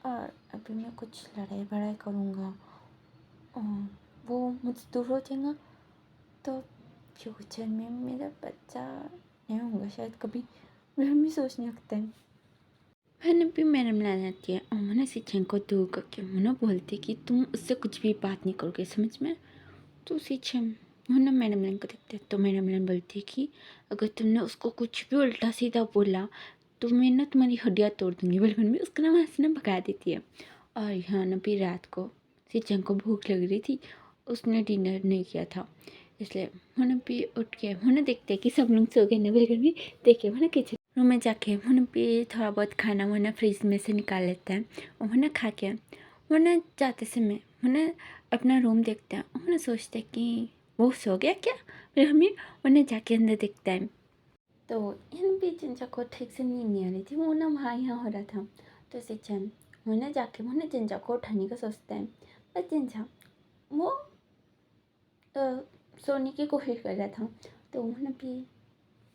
और अभी मैं कुछ लड़ाई बड़ाई करूँगा और वो मुझसे दूर हो जाएगा तो फ्यूचर में मेरा बच्चा नहीं होगा शायद कभी। मैं भी सोचने लगता है। मैंने भी मैडम लाने आती है और मैंने शिक्षण को दूर करके मैंने बोलती कि तुम उससे कुछ भी बात नहीं करोगे, समझ में। तो शिक्षण मैंने मैडम लाइन को देखते तो मैडम लाइन बोलती कि अगर तुमने उसको कुछ भी उल्टा सीधा बोला तो मैं ना तुम्हारी हड्डियाँ तोड़ दूँगी, बिल्कुल भी उसको ना वहाँ से ना भगा देती है। और यहाँ ना भी रात को शिक्षण को भूख लग रही थी, उसने डिनर नहीं किया था, इसलिए मैंने भी उठ के मैंने देखते कि सब लोग सो गए ना, बिल्कुल भी देखे मैंने किचन रूम में जाके मैंने भी थोड़ा बहुत खाना मैंने फ्रिज में से निकाल लेता है और मैंने खा के मैंने जाते समय मैंने अपना रूम देखता है और मैंने सोचता है कि वो सो गया क्या, फिर हमें उन्हें जाके अंदर देखता है तो इन भी जिंजा को ठीक से नींद नहीं आ रही थी, वो ना वहाँ यहाँ हो रहा था। तो सिचन मैंने जाके मैंने जिंजा को उठाने का सोचता है, पर जिंजा वो सोने की कोशिश कर रहा था। तो मैंने भी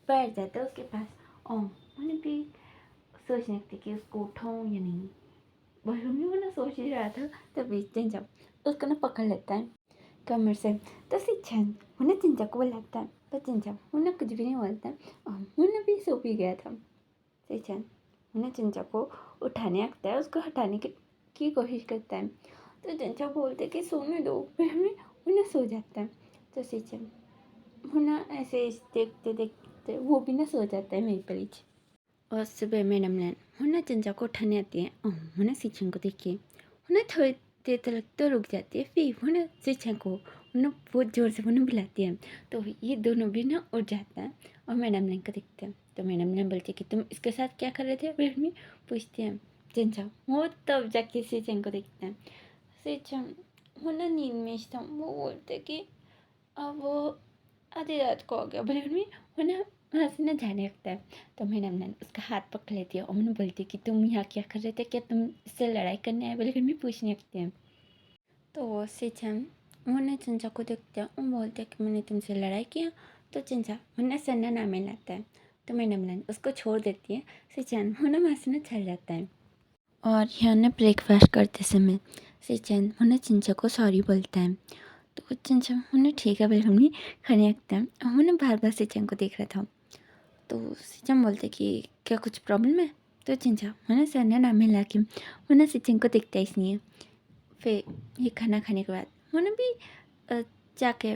बैठ जाता उसके पास और मैंने भी सोचने लगती कि उसको उठाऊँ या नहीं। बस मैं ना सोच ही रहा था तभी जिंजा उसको ना पकड़ लेता है कमर से। तो सिचन उन्हें जिंजा को बुलाता है पर जिंजा उन्हें कुछ भी नहीं बोलता है और उन्हें भी सो भी गया था। सिचन उन्हें जिंजा को उठाने आता है, उसको हटाने की कोशिश करता है। तो जिंजा बोलते कि सोने दो, फिर में उन्हें सो जाता है। तो सिचन उन्हें ऐसे देखते देखते वो भी ना सो जाता है मेरी पर। और सुबह मैडम ने उन्हें जिंजा को उठाने आती है और उन्हें सिचन को देखिए उन्हें थोड़ी देर तक तो रुक जाती है, फिर उन्हें सिचन को उन्हें बहुत ज़ोर से उन्हें बुलाती है। तो ये दोनों भी ना उठ जाता है और मैडम ने को देखते हैं। तो मैडम ने बोलती है कि तुम इसके साथ क्या कर रहे थे, फिर में पूछते हैं जिंजा। वो तब जाके सिचन को देखते हैं। सिचन उन्हें नींद में था, वो बोलते कि अब वो आधी रात को हो गया, फिर में उन्हें वहाँ से ना जाने लगता है। तो मैडम ने उसका हाथ पकड़ लेती है और मैंने बोलती है कि तुम यहाँ क्या कर रहे थे, क्या तुम इससे लड़ाई करने आए, बोले भी पूछने लगते हैं। तो वो सिचन उन्हें चिंचा को देखते हैं और बोलते हैं कि मैंने तुमसे लड़ाई किया। तो चिंचा उन्हें सन्ना नाम लाता है। तो मैडम ने उसको छोड़ देती है। सिचन उन्हें वहाँ से ना चल जाता है और यहाँ ना ब्रेकफास्ट करते समय सिचन उन्हें चिंचा को सॉरी बोलता है। तो चिंचा उन्हें ठीक है बिल्कुल नहीं खाने लगता है और उन्हें बार बार सिचन को देख रहा था। तो सिचन बोलते कि क्या कुछ प्रॉब्लम है। तो चिंचा मैंने सन्ना नाम ला के उन्हें सिचन को देखता ही नहीं है। फिर ये खाना खाने के बाद मैंने भी जाके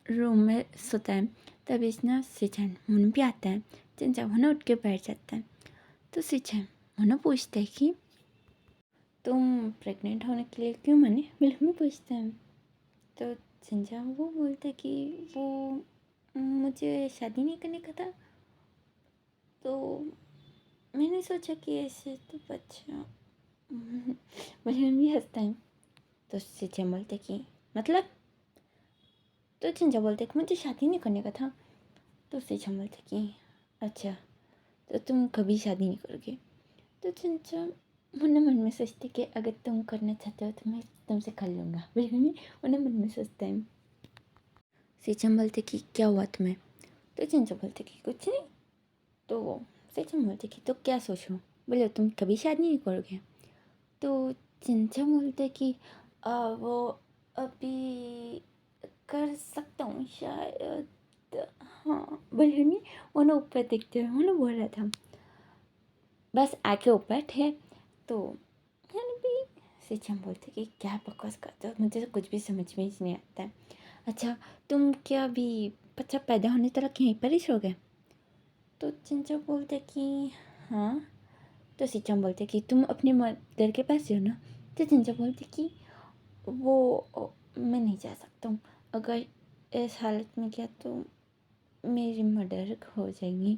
रूम में सोता है। तभी ना सिचन उन्हें भी आता है। चिंचा उन्हें उठ के बैठ जाता है। तो सिचन उन्हें पूछता है कि तुम प्रेग्नेंट होने के लिए क्यों मने, बिल्कुल में पूछते हैं। तो चिंचा वो बोलते कि वो मुझे शादी नहीं करने का था, तो मैंने सोचा कि ऐसे तो बच्चा मुझे भी हंसता है। तो चिंचा बोलते कि मतलब। तो चिंचा बोलते कि मुझे शादी नहीं करने का था। तो चिंचा बोलते कि अच्छा, तो तुम कभी शादी नहीं करोगे। तो चिंचा मन में सोचते कि अगर तुम करना चाहते हो तो मैं तुमसे कर लूँगा, बिल्कुल नहीं उन्हें मन में सोचता है। सिचम बोलते कि क्या हुआ तुम्हें। तो चिंचा बोलते कि कुछ नहीं। तो सिचम बोलते कि तो क्या सोचो, बोले तुम कभी शादी नहीं करोगे। तो चिंचा बोलते कि वो अभी कर सकता हूँ शायद, हाँ बोले नहीं। उन्हें ऊपर देखते हुए उन्हें बोल रहा था, बस आके ऊपर थे। तो मैंने भी सिचम बोलते कि क्या बकवास करते हो, मुझे तो कुछ भी समझ में ही नहीं आता है। अच्छा, तुम क्या अभी बच्चा पैदा होने तक यहीं पर ही सो गए। तो चिंचा बोलते कि हाँ। तो सिचम बोलते कि तुम अपनी मदर के पास जाओ ना। तो चिंचा बोलते कि वो मैं नहीं जा सकता हूँ, अगर इस हालत में गया तो मेरी मर्डर हो जाएगी।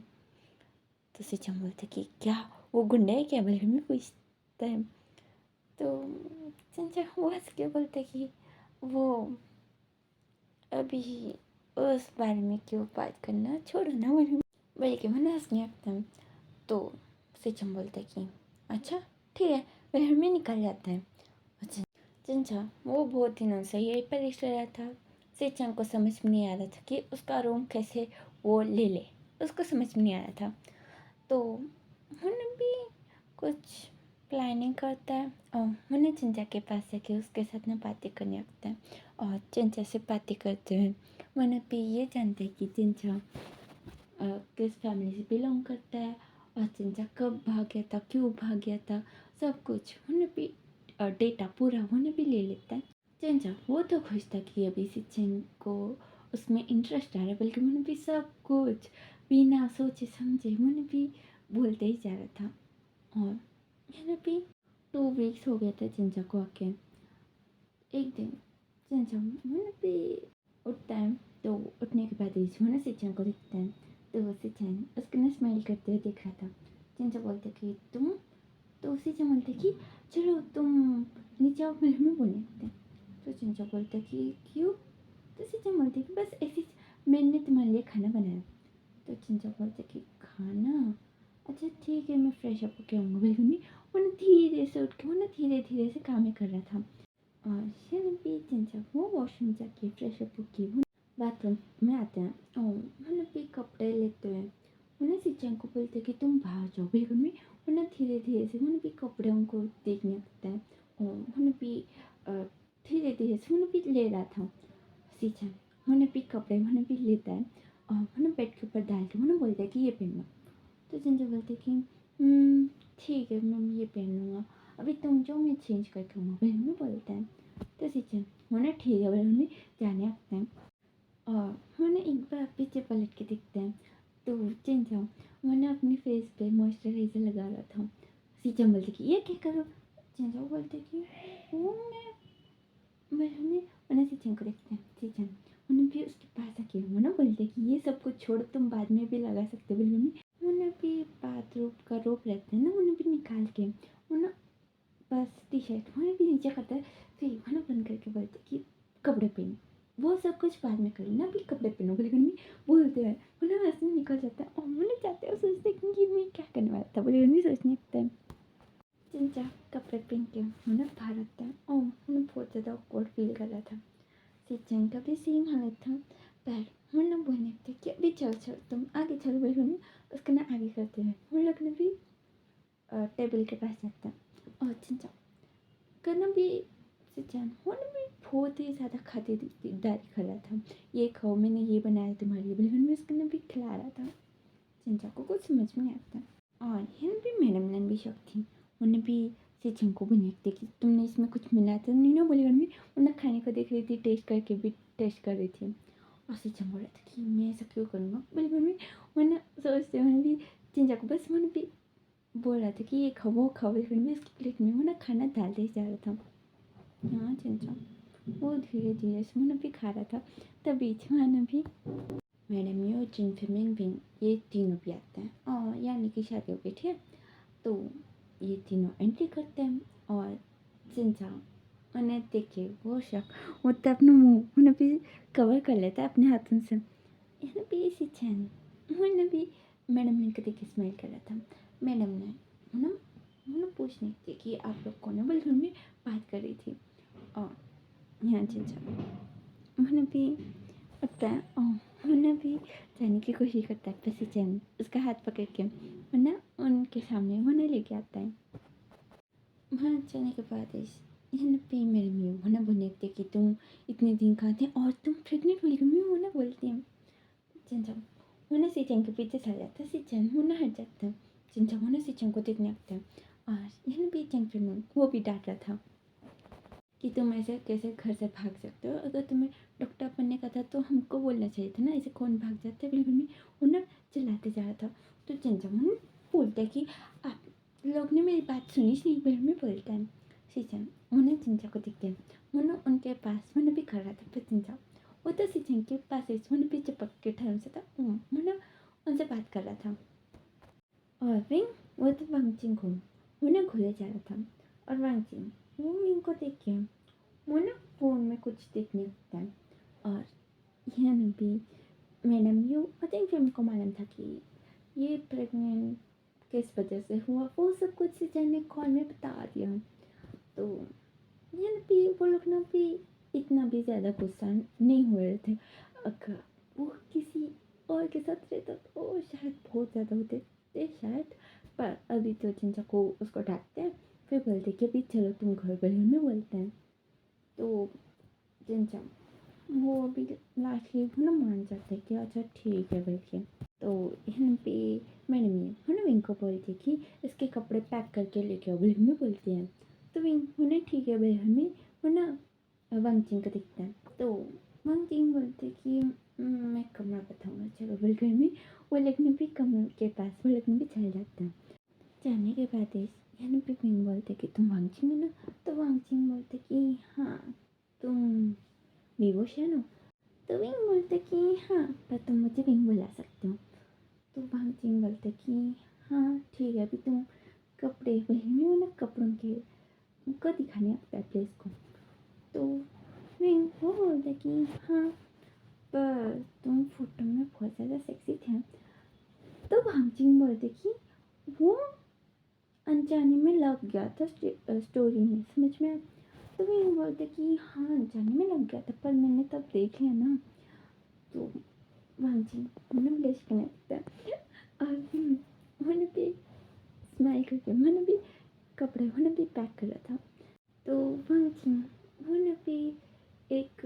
तो सिचम बोलते कि क्या वो गुंडा है क्या, बल्कि में पूछता है। तो चिंचा वो हंस के बोलते कि वो अभी उस बारे में क्यों बात करना, छोड़ो ना। बल्कि मैंने हंसने लगता है। तो सिचम बोलता है कि अच्छा ठीक है, फिर हमें निकल जाता है। अच्छा चिंचा वो बहुत दिनों से यहीं पर रह रहा था। सिचम को समझ में नहीं आ रहा था कि उसका रूम कैसे वो ले ले, उसको समझ में नहीं आ रहा था। तो मैंने भी कुछ प्लानिंग करता है और मैंने चिंचा के पास जाके उसके साथ में बातें करने लगता है। और चिंचा से बातें करते हैं मैंने भी ये जानते हैं कि चिंचा किस फैमिली से बिलोंग करता है और चिंचा कब भाग गया था, क्यों भाग गया था, सब कुछ मैंने भी डेटा पूरा मैंने भी ले लेता है। चिंचा वो तो खुश था कि अभी सिचन को उसमें इंटरेस्ट आ रहा है, बल्कि मैंने भी सब कुछ बिना सोचे समझे मैंने भी बोलते ही जा रहा था। और मैंने भी 2 वीक्स हो गया था चिंचा को आके। एक दिन चिंचा मैंने भी उठता है, तो उठने के बाद मैंने सिचन को दिखता है। तो वो सिचन उसको ना स्माइल करते हुए दिख रहा था। चिंचा बोलते कि तुम, तो सिचन बोलते कि चलो तुम नीचे आओ, मेरे में बोलने लगते हैं। तो चिंचा बोलता कि क्यों। तो सिचन बोलते कि बस ऐसे मैंने तुम्हारे लिए खाना बनाया। तो चिंचा बोलते कि खाना, अच्छा ठीक है, मैं फ्रेश अप होके आऊँगा। बिल्कुल नहीं, वो ना धीरे से उठ के वो ना धीरे धीरे से काम कर रहा था। और शिन भी चिंचा वो वॉशरूम जाके फ्रेश अप होके वो बाथरूम में आते हैं और मैंने भी कपड़े लेते हैं। उन्हें सिचन को बोलते कि तुम बाहर जाओ। बिल्कुल नहीं, उन्हें धीरे धीरे से मैंने भी कपड़ों को देखने लगता है और मैंने भी धीरे धीरे से मैंने भी ले रहा था। सिचन मैंने भी कपड़े मैंने भी लेता है और मैंने बेड के ऊपर डाल के मैंने बोलता है कि ये पहनो। तो चिंचा बोलते कि ठीक है मैं ये पहन लूँगा, अभी तुम जो मैं चेंज करके आऊँगा। बिल्कुल बोलता है। तो सिचन मैंने ठीक है बिल्कुल जाने लगता है और मैंने एक बार पीछे पलट के देखते हैं। तो चिंचा मैंने अपने फेस पे मॉइस्चराइज़र लगा रहा था। सिचन बोलते कि ये क्या करो। चिंचा बोलते कि वो मैंने सिचन को देखते हैं। सिचन मैंने भी उसके पास आके मैंने बोलते कि ये सब कुछ छोड़, तुम बाद में भी लगा सकते हो। बिल्कुल मैंने भी बाथरूम का रोप रहता है ना, मैंने भी निकाल के मैंने बस टी शर्ट मैंने भी नीचे करता है। फिर मैंने बंद करके बोलते कि कपड़े पहनो, वो सब कुछ बाद में करो ना, अभी कपड़े पहनो। बिल्कुल नहीं बोलते हैं, मैंने हंसने निकल जाता है और मैंने चाहते हैं सोचते कि मैं क्या करने वाला था। बिल्कुल नहीं सोचने लगता है। चिंचा कपड़े पहन के मैंने बाहर आता है और मैंने बहुत ज़्यादा ऑकवर्ड फील कर रहा था। सिचन का भी सेम हालत था। पर मैंने बोलने थे कि अभी चल चल तुम आगे चलो। बिल्कुल नहीं उसके ना आगे करते हुए हम लोग ने भी टेबल के पास जाता है और चिंचा करना भी सिचन होने भी बहुत ही ज़्यादा खातिरदारी कर रहा था। ये खाओ, मैंने ये बनाया तुम्हारे लिए। बिल्कुल भी उसके भी खिला रहा था। चिंचा को कुछ समझ में नहीं आता और यहाँ भी मैडम ने भी शौक थी। उन्हें भी सिचन को भी देखते कि तुमने इसमें कुछ मिला तो नहीं ना। बोली भी उन्हें खाने को देख रही थी, टेस्ट करके भी टेस्ट कर रही थी। और सिचन बोल रहा था कि मैं ऐसा क्यों करूँगा। बिल्कुल भी मैंने सोचते मैंने भी चिंचा को बस मैंने भी बोल रहा था कि ये खाओ वो खाओ। बिल्कुल भी उसकी प्लेट में वो ना खाना डालते ही जा रहा था। हाँ चिंचा वो धीरे धीरे से मैंने भी खा रहा था। तब बीच में मैंने भी मैडम यो जिन फिमिंग बिन ये तीनों भी आते हैं और यानी कि शादी हो गई। ठीक है, तो ये तीनों एंट्री करते हैं और चिंचा उन्हें देखे वो शक वो तो अपना मुँह उन्हें भी कवर कर लेता है अपने हाथों से। इन्हें भी इसी चैन उन्हें भी मैडम ने देख के स्माइल कर रहा था। मैडम ने उन्हें उन्हें पूछने थी कि आप लोग कौन है। बिल्कुल में बात कर रही थी और यहाँ चिंचा उन्हें भी लगता है और उन्हें भी जाने की कोशिश करता है। बस चैन उसका हाथ पकड़ के वरना उनके सामने उन्हें लेके आता है। वहाँ जाने के बाद यहाँ पे मेरे में उन्हें बोलते कि तुम इतने दिन कहाँ थे और तुम प्रेग्नेंट बोल गई। उन्हें बोलती हैं चिंचा उन्हें सिचन के पीछे चल जाता है। सिचन उन्हें हट जाता है। चिंचा उन्हें सिचन को देखने लगता है और यहाँ भी चैन पे वो भी डांट रहा था कि तुम ऐसे कैसे घर से भाग सकते हो। अगर तुम्हें डॉक्टर बनने का था तो हमको बोलना चाहिए था ना, ऐसे कौन भाग जाता है। बिल्कुल नहीं उन्हें चिल्लाते जा रहा था। तो चंचम बोलता है कि आप लोग ने मेरी बात सुनी नहीं। बिल्कुल में बोलता है सीचन उन्हें चिंचा को दिखते हैं। उन्हें उनके पास मैंने भी खड़ा था। पर चिंचा वो तो सीचन के पास मैंने भी चिपक के ठहर से था। मैंने उनसे बात कर रहा था और फिर वो तो वांगचिंग को उन्हें घुले जा रहा था और वांगचिंग वो इनको देख के वो ना फ़ोन में कुछ देखने लगता है और यहाँ भी madam you I think film को मालूम था कि ये प्रेग्नेंट किस वजह से हुआ, वो सब कुछ सीजन ने कॉल में बता दिया। तो यहाँ भी वो लोग ना भी इतना भी ज़्यादा गुस्सा नहीं हो रहे थे। अगर वो किसी और के साथ रहता तो शायद बहुत ज़्यादा होते थे शायद। पर अभी तो जिनसा को उसको डांटते हैं, फिर बोलते कि अभी चलो तुम घर वाले में बोलते हैं। तो जिनसा वो अभी लास्टली वो ना मान जाते हैं कि अच्छा ठीक है बोल के। तो यहाँ पे मैडम ये है ना विंग को बोलती कि इसके कपड़े पैक करके लेके आओ, बिल में बोलती हैं। तो विंग उन्हें ठीक है बिल में वो ना वांग चिंग को दिखता है। तो वांग चिंग बोलते कि मैं कमरा बताऊँगा चलो बिल में। वो लगने भी कमरे के पास वो लगने भी चल जाता है। जाने के बाद यहाँ पे विंग बोलते कि तुम वांग चिंग हो ना। तो वांग चिंग बोलते कि हाँ तुम बेहोश है ना। तो विंग बोलते कि हाँ पर तुम मुझे विंग बुला सकते हो। तो भांग चिंग बोलते कि हाँ ठीक है अभी तुम कपड़े पहने हो ना, कपड़ों के उनको दिखाने आपका प्लेस को। तो विंग वो बोलते कि हाँ पर तुम फोटो में बहुत ज़्यादा सेक्सी थे। तो भांग चिंग बोलते कि वो अनजाने में लग गया था स्टोरी में, समझ में आया? तो विंग बोलते कि हाँ अनजाने में लग गया था पर मैंने तब देख लिया ना। तो भांजी मैंने ब्लश करने लगता है और मैंने भी स्माइल करके मैंने भी कपड़े मैंने भी पैक करा था। तो भांजी मैंने भी एक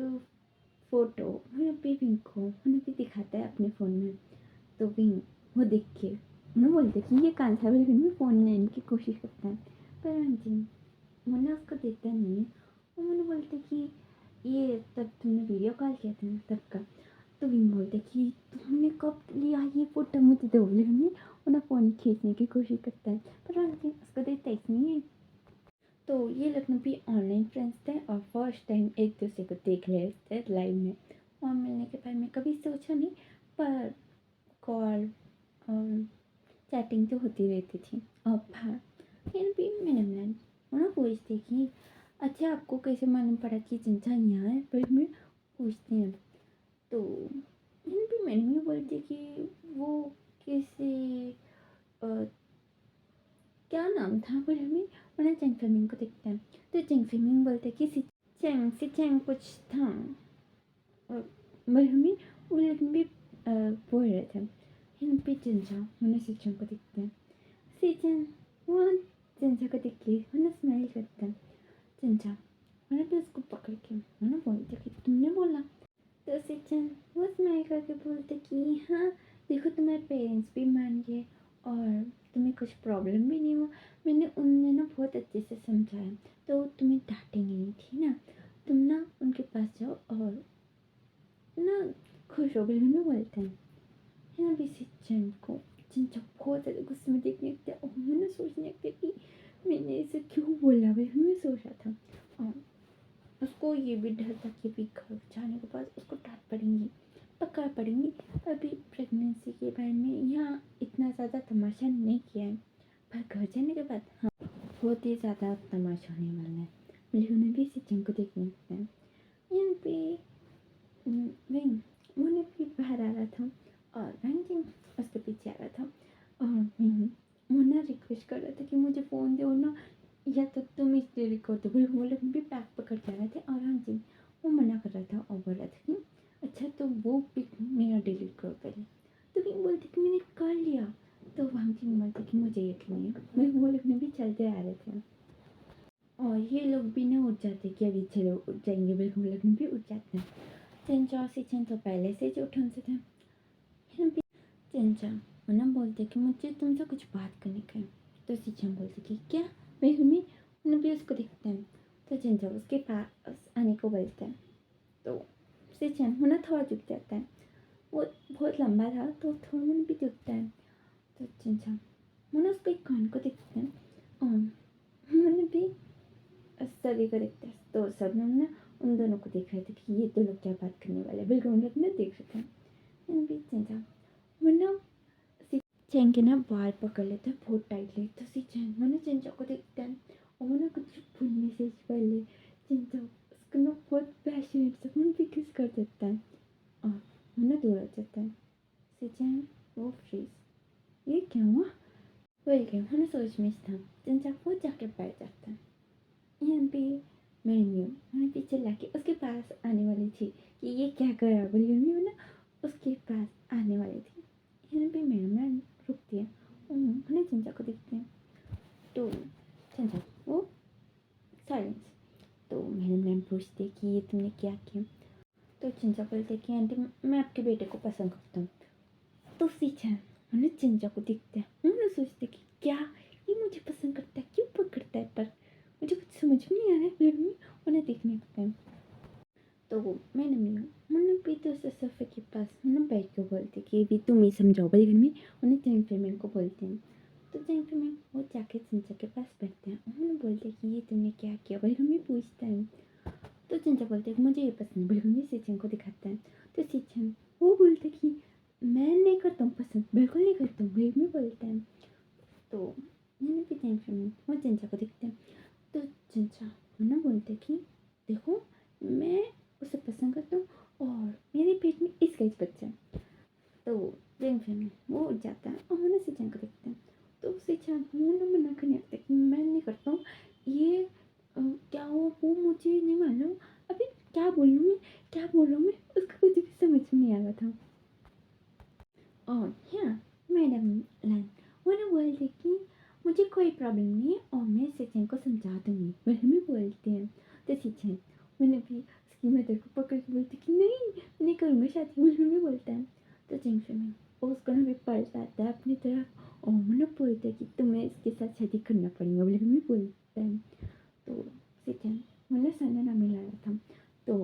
फ़ोटो मैंने भी विंग को मैंने भी दिखाता है अपने फ़ोन में। तो विंग वो देख के उन्हें बोलते कि ये कौन सा बिल्कुल में फ़ोन लेने की कोशिश करता है। पर भांजी मैंने उसको देता नहीं है। और मैंने बोलते कि ये तब तुमने वीडियो कॉल किया था ना तब का। तो विंग बोलते कि तुमने कब लिया ये फ़ोटो, मुझे दो में उन्हें फ़ोन खींचने की कोशिश करता है पर भांजी उसको देता ही नहीं है। तो ये लोग भी ऑनलाइन फ्रेंड्स थे और फर्स्ट टाइम एक दूसरे को देख रहे थे लाइव में। और मिलने के बारे में कभी सोचा नहीं, पर कॉल और चैटिंग तो होती रहती थी। और हाँ फिर भी मैंने उन्हें पूछती कि अच्छा आपको कैसे मालूम पड़ा कि जिनसा यहाँ है, फिर मैं पूछती हूँ। तो फिर भी मैंने भी बोलती कि वो किसी क्या नाम था पर हमें उन्हें चेंग फिल्मिंग को देखते हैं। तो चेंग फिल्मिंग बोलते कि सी चेंग कुछ था पर हमें वो लेकिन भी बोल रहे थे। इन पे चिंचा उन्हें सी चेंग को देखते हैं। सी चेंग वो चिंचा को देख के उन्हें स्माइल करता है। चिंचा उन्हें भी उसको पकड़ के उन्हें बोलते कि तुमने बोला। तो सी चेंग वो स्माइल करके बोलते कि हाँ देखो तुम्हारे पेरेंट्स भी मान गए और तुम्हें कुछ प्रॉब्लम भी नहीं हुआ। मैंने उन्हें ना बहुत अच्छे से समझाया तो तुम्हें डांटेंगे नहीं, ठीक ना। तुम ना उनके पास जाओ और ना खुश हो गए में बोलते हैं। है ना भी सिंचन को जिनचा बहुत ज़्यादा गुस्से में देखने लगता है और मैंने सोचने लगता कि मैंने इसे क्यों बोला भाई, मैं सोचा था। और उसको ये भी डर था कि भी घर जाने के बाद उसको डांट पड़ेंगी, पक्का पड़ेंगी। अभी प्रेगनेंसी के बारे में यहाँ इतना ज़्यादा तमाशा नहीं किया है, पर घर जाने के बाद हाँ बहुत ही ज़्यादा तमाशा होने वाला है। उन्हें भी सिचन को देखने लगता है। यहाँ पे विंग मुन्ने भी बाहर आ रहा था और रंजिंग उसके पीछे आ रहा था। और मुन्ना रिक्वेस्ट कर रहा था कि मुझे फ़ोन दो ना, या तो तुम इस डिलीट कर दो। वो लोग भी पैक पकड़ के आ रहे थे और रंजिंग वो मना कर रहा था और बोल रहा था कि अच्छा तो वो पिक मेरा डिलीट करो पहले। तो विंग बोलती कि मैंने कर लिया। तो रंजिंग बोलती कि मुझे यकीन नहीं है। वो लोग भी चलते आ रहे थे और ये लोग भी ना उठ जाते कि अभी चलो उठ जाएंगे, बिल्कुल लोग भी उठ जाते हैं। चिंचा सिचन तो पहले से ही उठन से थे। चिंचा उन्हें बोलते कि मुझे तुमसे कुछ बात करने का है। तो सिचन बोलते कि क्या भाई हमें उन्हें भी उसको देखते हैं। तो चिंचा उसके पास आने को बोलते हैं। तो सिचन उन्हें थोड़ा झुक जाता है, वो बहुत लंबा था तो थोड़ा मन भी झुकता है। तो चिंचा उन्हें उसको एक कान को देखते हैं और उन्हें भी सभी को देखते हैं। तो सब लोग ना उन दोनों को देख रहे थे कि ये दो लोग क्या बात करने वाले हैं, बिल्कुल उन लोग ना देख रहे थे। इन बीच चिंचा वरना चैन के ना बाल पकड़ लेते हैं बहुत टाइटली। तो सी चैन मैंने चिंचा को देखता है और वो ना कुछ फुल मैसेज कर ले। चिंचा उसको ना बहुत पैशनेट से फोन भी किस कर देता है। और थी कि ये क्या कर रहा है बोल के मैं ना उसके पास आने वाली थी। यहाँ पे मैडम ना रुकती है, उन्हें चंचा को देखते हैं तो चंचा वो साइलेंस। तो मैडम मैम पूछते कि ये तुमने क्या किया। तो चंचा बोलते कि आंटी मैं आपके बेटे को पसंद करता हूँ। तो सीखा उन्हें चंचा को देखते हैं, उन्हें सोचते कि क्या ये मुझे पसंद करता है, क्यों पकड़ता है, पर मुझे कुछ समझ में नहीं आ रहा है। फिर भी उन्हें देखने लगता है। तो मैंने भी तो सोफे के पास मैंने बैठ के बोलते कि भी तुम ही समझाओ भाई घर में। उन्हें जेंटल मैन को बोलते हैं। तो जेंटल मैन वो जाके चंचा के पास बैठते हैं, उन्होंने बोलते कि ये तुमने क्या किया भाई घर में पूछता है। तो चंचा बोलते हैं मुझे ये पसंद, बिल्कुल नहीं। सीचन को दिखाता है तो सीचन वो बोलते कि मैं नहीं करता हूँ पसंद, बिल्कुल नहीं करता हूँ भाई में बोलता है। तो मैंने भी जेंटल मैन वो चंचा को दिखते हैं। तो चंचा ना बोलते कि देखो मैं उसे पसंद करता हूँ और मेरे पेट में इसका बच्चा है। तो जेंटल वो उठ जाता है और उन्हें सीचन को देखते हैं। तो सीचन मुँह मना करने लगता है कि मैं नहीं करता हूँ ये क्या हो वो मुझे नहीं मालूम। अभी क्या बोलूँ मैं, क्या बोल रहा हूँ मैं, उसका कुछ भी समझ में नहीं आ रहा था। और हाँ मैडम लाइन उन्हें बोलते कि मुझे कोई प्रॉब्लम नहीं है और मैं सचिन को समझा दूंगी, वह हमें बोलते हैं। तो सचिन उन्हें भी उसकी मदर को पकड़ के बोलते कि नहीं नहीं करूँगा शादी, वह हमें बोलता है। तो जेंटल में उसको ना भी पलट आता है अपनी तरफ और मुझे बोलता है कि तुम्हें इसके साथ शादी करना पड़ेगा, बोले हमें बोलता है। तो सचिन मैंने सना ना मिलाया था। तो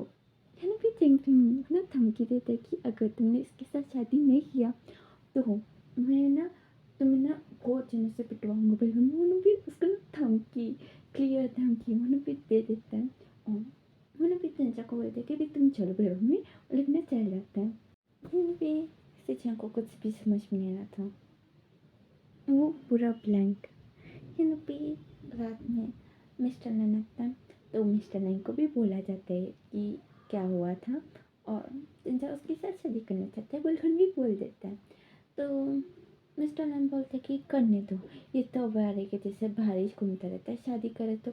मैंने भी जेंटल ना धमकी देता है कि अगर तुमने इसके साथ शादी नहीं किया तो मैं ना तुम्हें ना बहुत जने से पिटवाऊंगा, पर उन्होंने भी उसको ना धमकी क्लियर धमकी उन्होंने भी दे देता है। और उन्होंने भी चंचा को बोलते कि भी तुम चलो बोले में और लिखना चल जाता है। मैंने भी चंचा को कुछ भी समझ में नहीं आ रहा था, वो पूरा ब्लैंक। यहाँ पे रात में मिस्टर नैन आता है। तो मिस्टर नैन को भी बोला जाता है कि क्या हुआ था और चंचा उसके साथ शादी करना चाहता है, बुलहन भी बोल देता है। तो मिस्टर नैन बोलते कि करने दो, ये तो अवारे के जैसे बारिश घूमता रहता है, शादी करे तो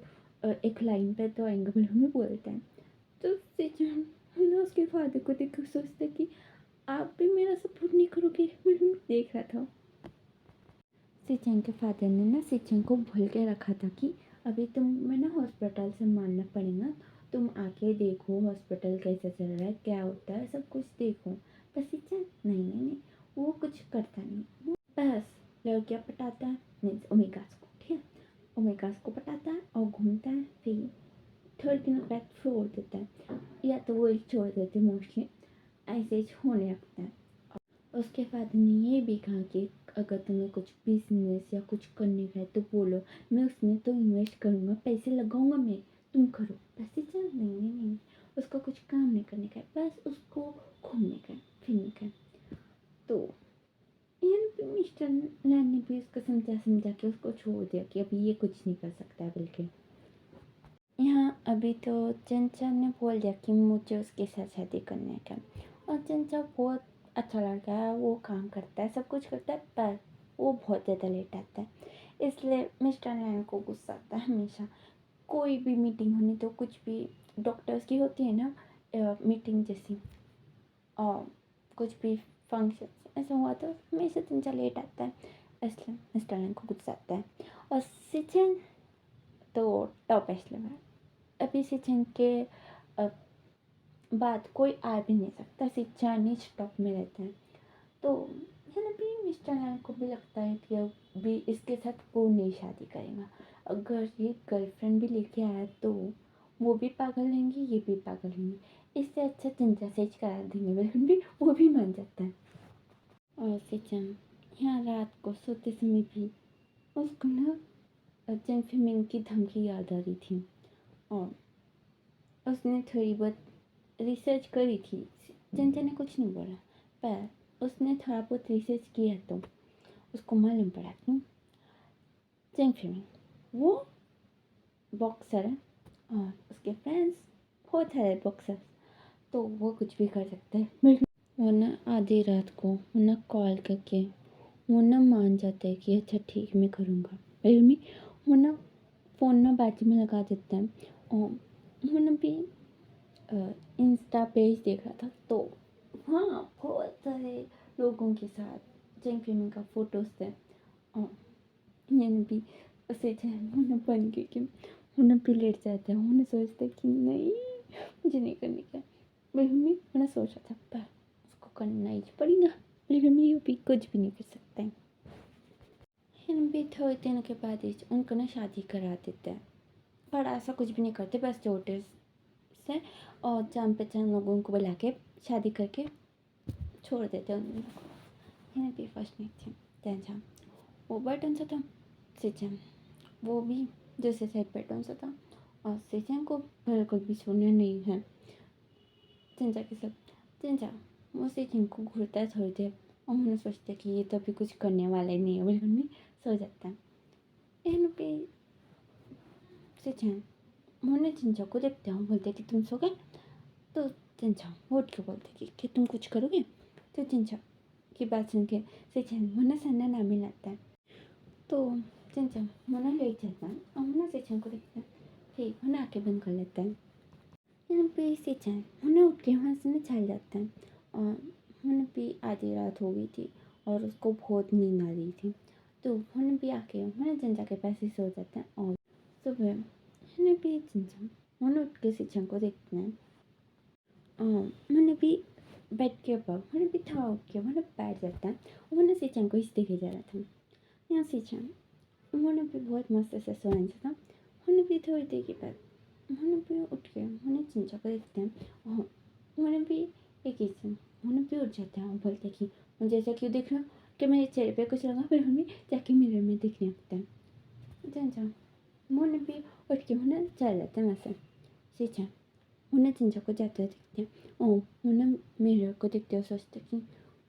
एक लाइन पे तो आएंगे, बुलहन भी बोलता है। तो सिचन ना उसके फादर को देख कर सोचता कि आप भी मेरा सपोर्ट नहीं करोगे, बुलहन देख रहा था। सिचन के फादर ने ना सिचन को भूल के रखा था कि अभी तुम्हें ना हॉस्पिटल से मानना पड़ेगा, तुम आके देखो हॉस्पिटल कैसा चल रहा है, क्या होता है, सब कुछ देखो। पर सिचन नहीं नहीं नहीं, वो कुछ करता नहीं, वो बस लड़कियाँ पटाता है, मीन्स ओमेगास को, ठीक है, ओमेगास को पटाता है और घूमता है। फिर थोड़े दिनों के बाद छोड़ देता है, या तो वो छोड़ देते मोस्टली, ऐसे ही होने लगता है। उसके बाद ने ये भी कहा कि अगर तुम्हें कुछ बिजनेस या कुछ करने का है तो बोलो, मैं उसमें तो इन्वेस्ट करूँगा, पैसे लगाऊंगा मैं, तुम करो। पैसे चल नहीं नहीं नहीं, उसको कुछ काम नहीं करने का है, बस उसको घूमने का फिरने का। तो मिस्टर लैन ने भी उसको समझा समझा के उसको छोड़ दिया कि अभी ये कुछ नहीं कर सकता है। बल्कि यहाँ अभी तो चंचल ने बोल दिया कि मुझे उसके साथ शादी करने का, और चंचल बहुत अच्छा लड़का है, वो काम करता है, सब कुछ करता है, पर वो बहुत ज़्यादा लेट आता है। इसलिए मिस्टर लैन को गुस्सा आता है हमेशा। कोई भी मीटिंग होनी तो कुछ भी डॉक्टर्स की होती है ना मीटिंग जैसी, और कुछ भी फंक्शन ऐसा हुआ तो हमेशा चंचल लेट आता है, इसलिए मिस्टर लैन को गुस्सा आता है। और सिचन तो टॉप एस्लेवर, अभी सिचन के बाद कोई आ भी नहीं सकता, सिचन ही टॉप में रहते हैं। तो है ना भी मिस्टर लैन को भी लगता है कि अब भी इसके साथ वो नहीं शादी करेगा, अगर ये गर्लफ्रेंड भी लेके आया तो वो भी पागल रहेंगी, ये भी पागल रहेंगे, इससे अच्छा चंचा से करा देंगे, बिल्कुल भी वो भी मान जाता है। और सिचन यहाँ रात को सोते समय भी उसको ना जेंटलमैन की धमकी याद आ रही थी, और उसने थोड़ी बहुत रिसर्च करी थी। चंचा ने कुछ नहीं बोला, पर उसने थोड़ा बहुत रिसर्च किया तो उसको मालूम पड़ा कि जेंटलमैन वो बॉक्सर है और उसके फ्रेंड्स बहुत सारे बॉक्सर, तो वो कुछ भी कर सकता है। वो ना आधी रात को वो ना कॉल करके वो ना मान जाता है कि अच्छा ठीक मैं करूँगा, फिर भी वो ना फ़ोन ना बाजू में लगा देता है। और वो ना भी इंस्टा पेज देख रहा था, तो हाँ बहुत सारे लोगों के साथ जैन फिल्म का फोटोज थे। और यानी भी उसे होना बन के कि होना भी लेट जाता है, होना सोचता है कि नहीं मुझे नहीं करने का, लेकिन मैं होना सोच रहा था पर उसको करना ही पड़ेगा, लेकिन मैं भी कुछ भी नहीं कर सकता है। फिर भी थोड़े दिन के बाद ही उनको ना शादी करा देते हैं, पर ऐसा कुछ भी नहीं करते, बस नोटिस से और जान पहचान लोगों को बुला के शादी करके छोड़ देते हैं उन लोगों को। भी फर्स्ट नहीं थी त्यांचा वो बटन सा था सिचन, वो भी दूसरे साइड बटन सा था और सिचन को बिल्कुल भी सुनना नहीं है त्यांचा के सब। त्यांचा वो सिचन को घूरता है थोड़ी देर और मैंने सोचता कि ये तो अभी कुछ करने वाला ही नहीं है, बिल्कुल में सो जाता है। इन पे सिचन मैंने चिंचा को देखते हैं, बोलते कि तुम सो गए, तो चिंचा उठ के बोलते कि तुम कुछ करोगे, तो चिंचा की बात सुन के सिचन मुन्ना सन्ना नाम मिलाता है, तो चिंचा मुन्ना लेट जाता है और मुन्ना सिचन को देखता है, फिर मुन्ना आँखें बंद कर लेता है। यहाँ पे सिचन मुन्ना उठ के वहाँ से चल जाता है और मुन्ना भी आधी रात हो गई थी और उसको बहुत नींद आ रही थी, तो मुन्ना भी आके मुन्ना चिंचा के पास ही सो जाता है। और सुबह मुन्ना भी चिंचा मुन्ना उठ के सिचन को देखते हैं और मुन्ना भी बेड के ऊपर मुन्ना भी था उठ के मुन्ना बैठ जाता है और मुन्ना सिचन को इस देखे जा रहा था। यहाँ सिचन मुन्ना भी बहुत मस्त से सोया था। मुन्ना भी थोड़ी देर के बाद मुन्ना भी उठ के मुन्ना चिंचा को देखते हैं और मुन्ना भी एक ही मुन्ना भी उठ जाता है और बोलते कि मुझे ऐसा क्यों देख रहा हो कि मेरे चेहरे पे कुछ लगा, फिर मम्मी जाके मिरर में देखने लगता है। चिंचा मुन्ना भी उठ के मुन्ना चल जाता है वहाँ से। सिचन मुन्ना चिंचा को जाते हुए देखते हैं और मुन्ना मिरर को देखते हुए सोचते कि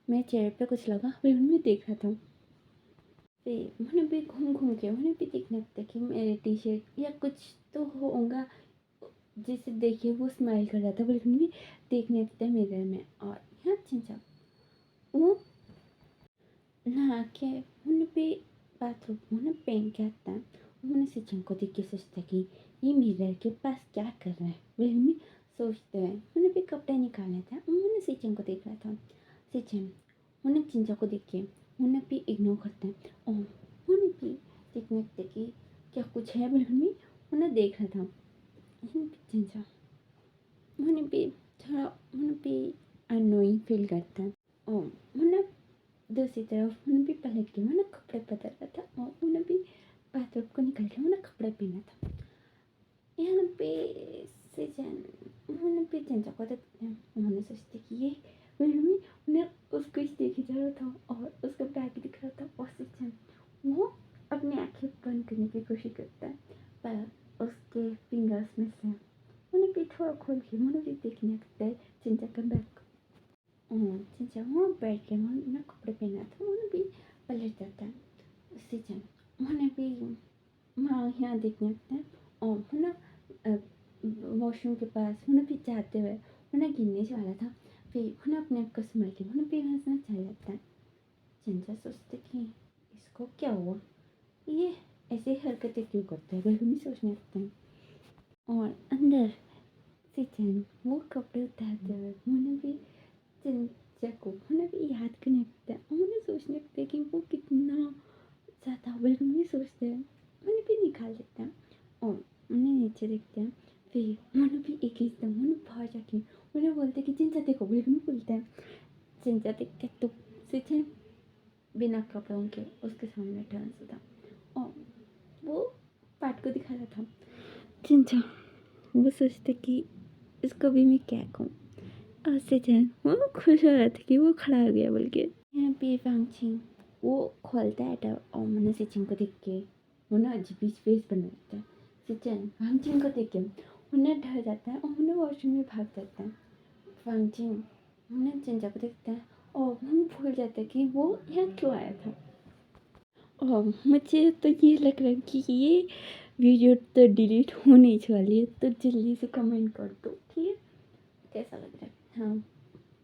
मेरे चेहरे पे कुछ लगा, फिर मैं देख रहा था। फिर मुन्ना भी घूम घूम के मुन्ना भी देखने लगता कि मेरे टी शर्ट या कुछ तो होगा, जिसे देखिए वो स्माइल कर रहा था, बल्कि भी देखने लगता है मिरर में। और यहाँ चिंचा वो नहा के मुन्ना भी बाथरूम मुन्ना पहन के आता है, मुन्ना सिचन को देख के सोचता कि ये मिरर के पास क्या कर रहा है, वही सोचते हुए मुन्ना भी कपड़े निकालने था, मुन्ना सिचन को देख रहा था। सिचन मुन्ना चिंचा को देख के मुन्ना भी इग्नोर करता है और मुन्ना भी देखने लगता कि क्या कुछ है, बल्कि मुन्ना देख रहा था। चिंचा मुन्ना भी थोड़ा मुन्ना भी अनोइंग फील करता है और मुन्ना दूसरी तरफ मुन्ना भी पलट के मुन्ना कपड़े बदल रहा था और मुन्ना भी बाथरूम को निकल के मुन्ना कपड़े पहना था। यहाँ पे सिचन मुन्ना भी चिंचा को देखते हैं, उन्होंने सोचते कि ये मम्मी उन्हें उसको ही देखे जा रहा था और उसका बैग दिख रहा था और सिचन वो अपनी आँखें बंद करने की कोशिश करता है, पर उसके फिंगर्स में से उन्हें भी थोड़ा खोल के मुन्ना भी देखने लगता है चिंचा का बैग। चिंचा वहाँ बैठ के उन्होंने कपड़े पहना था, उन्हें भी पलट जाता है। सिचन उन्हें भी वहाँ यहाँ देखने लगता है और उन्हें वॉशरूम के पास उन्हें भी जाते हुए उन्हें गिरने वाला था, फिर उन्हें अपने आप को संभाल के उन्हें भी हंसना चल जाता है। चिंचा सोचते कि इसको क्या हुआ, ये ऐसी हरकतें क्यों करता है, बल्कि सोचने लगते हैं। और अंदर सिचन वो कपड़े उतारते हुए उन्हें भी चिंचा को उन्हें भी याद करने लगता है और उन्हें सोचने लगता है कि वो कितना ज़्यादा, बल्कि भी सोचते हैं उन्हें भी निकाल देते हैं और उन्हें नीचे देखते हैं। फिर उन्हें भी एक ही एकदम उन्हें बाहर जाके उन्हें बोलते हैं कि चिंचा देखो, बल्कि बोलते हैं चिंचा देखते तो सिचन बिना कपड़ों के उसके सामने डांस था और वो पार्ट को दिखा रहा था। चिंचा वो सोचते कि इसको भी मैं क्या कहूँ, और सिचन वो खुश हो रहा था कि वो खड़ा हो गया, बल्कि यहाँ पे फांगचिंग वो खोलता है टब और मुन्ना सिचन को देख के मुन्ना अजीब फेस बना देता है। सिचन फांगचिंग को देख के मुन्ना डर जाता है और मुन्ना वॉशरूम में भाग जाता है। फांगचिंग मुन्ना चिंचा को देखता है और वो भूल जाता है कि वो यहाँ क्यों आया था। और मुझे तो ये लग रहा है कि ये वीडियो तो डिलीट होने ही वाली है, तो जल्दी से कमेंट कर दो, ठीक है, कैसा लग रहा है। हाँ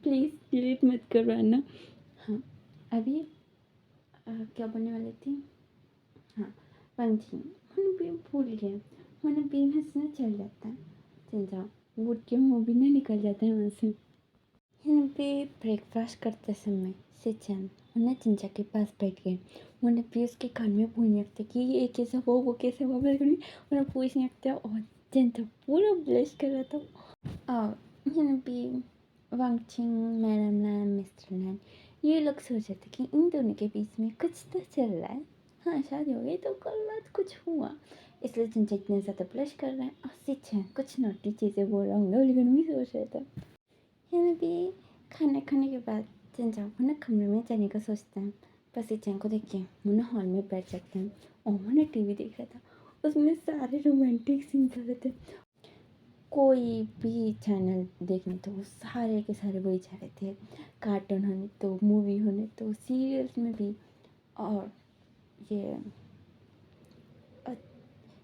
प्लीज़ डिलीट मत करवाना। हाँ अभी क्या बोलने वाली थी, हाँ पंछी मैंने भी भूल गया, मैंने भी हंसना चल जाता है। चिंचा उठ के मुँह भी नहीं निकल जाता है वहाँ से। यहाँ पे ब्रेकफास्ट करते समय सिचन उन्हें चिंचा के पास बैठ गए। उन्हें भी उसके कान में पूछने लगते कि ये कैसे हुआ वो कैसे हुआ, बिल्कुल भी उन्हें पूछने लगता और चिंचा पूरा ब्लश कर रहा था। और यहाँ पे वांगचिंग, मैडम लैन, मिस्टर लैन ये लोग सोच रहे थे कि इन दोनों के बीच में कुछ तो चल रहा है। हाँ, शादी हो गई तो कल रात कुछ हुआ, इसलिए चिंचा इतने ज़्यादा ब्लश कर रहे हैं और सिचन कुछ नोटी चीज़ें बोल रहा हूँ, लेकिन भी सोच रहे थे। यहाँ भी खाना खाने के बाद चिंचा वो ना कमरे में जाने का सोचता है, पर सिचन को देख के वो ना हॉल में बैठ जाते हैं और वो ना टीवी देख रहा था। उसमें सारे रोमांटिक सीन्स आ रहे थे। कोई भी चैनल देखने तो वो सारे के सारे वही जा रहे थे, कार्टून होने तो, मूवी होने तो, सीरियल्स में भी, और ये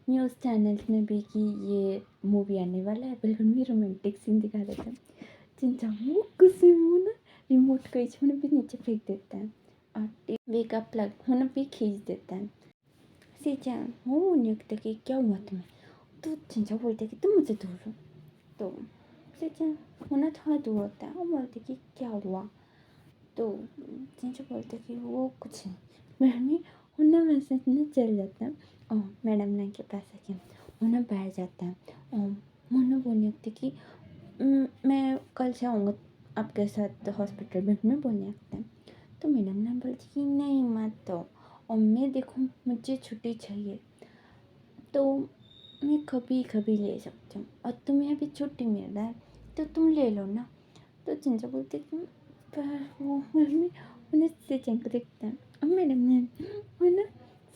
न्यूज़ चैनल्स में भी कि ये मूवी आने वाला है, बिल्कुल भी रोमांटिक सीन दिखा रहे थे। चिंचा वो गुस्से में वो ना रिमोट को होने भी नीचे फेंक देता है और टीवी का प्लग होने भी खींच देता है। सिचन वो नहीं लगता कि क्या हुआ तुम्हें, तो चिंचा बोलते कि तुम मुझसे दूर हो। तो सिचन होना थोड़ा दूर होता है और बोलते कि क्या हुआ, तो चिंचा बोलते कि वो कुछ नहीं, मैडम उन्हें मैसेज में चल जाता है और मैडम ने के पास आके उन्हें बैठ जाता है और उन्हें बोलने लगती कि मैं कल से आऊँगा आपके साथ हॉस्पिटल में बोलने लगता है। तो मैडम ने बोलती कि नहीं मत तो, और मैं देखूँ मुझे छुट्टी चाहिए तो मैं कभी कभी ले सकती हूँ और तुम्हें अभी छुट्टी मिल रहा है तो तुम ले लो ना। तो चिंचा बोलती कि पर वो मम्मी उन्हें सचिन को देखता है और मैडम ने वो ना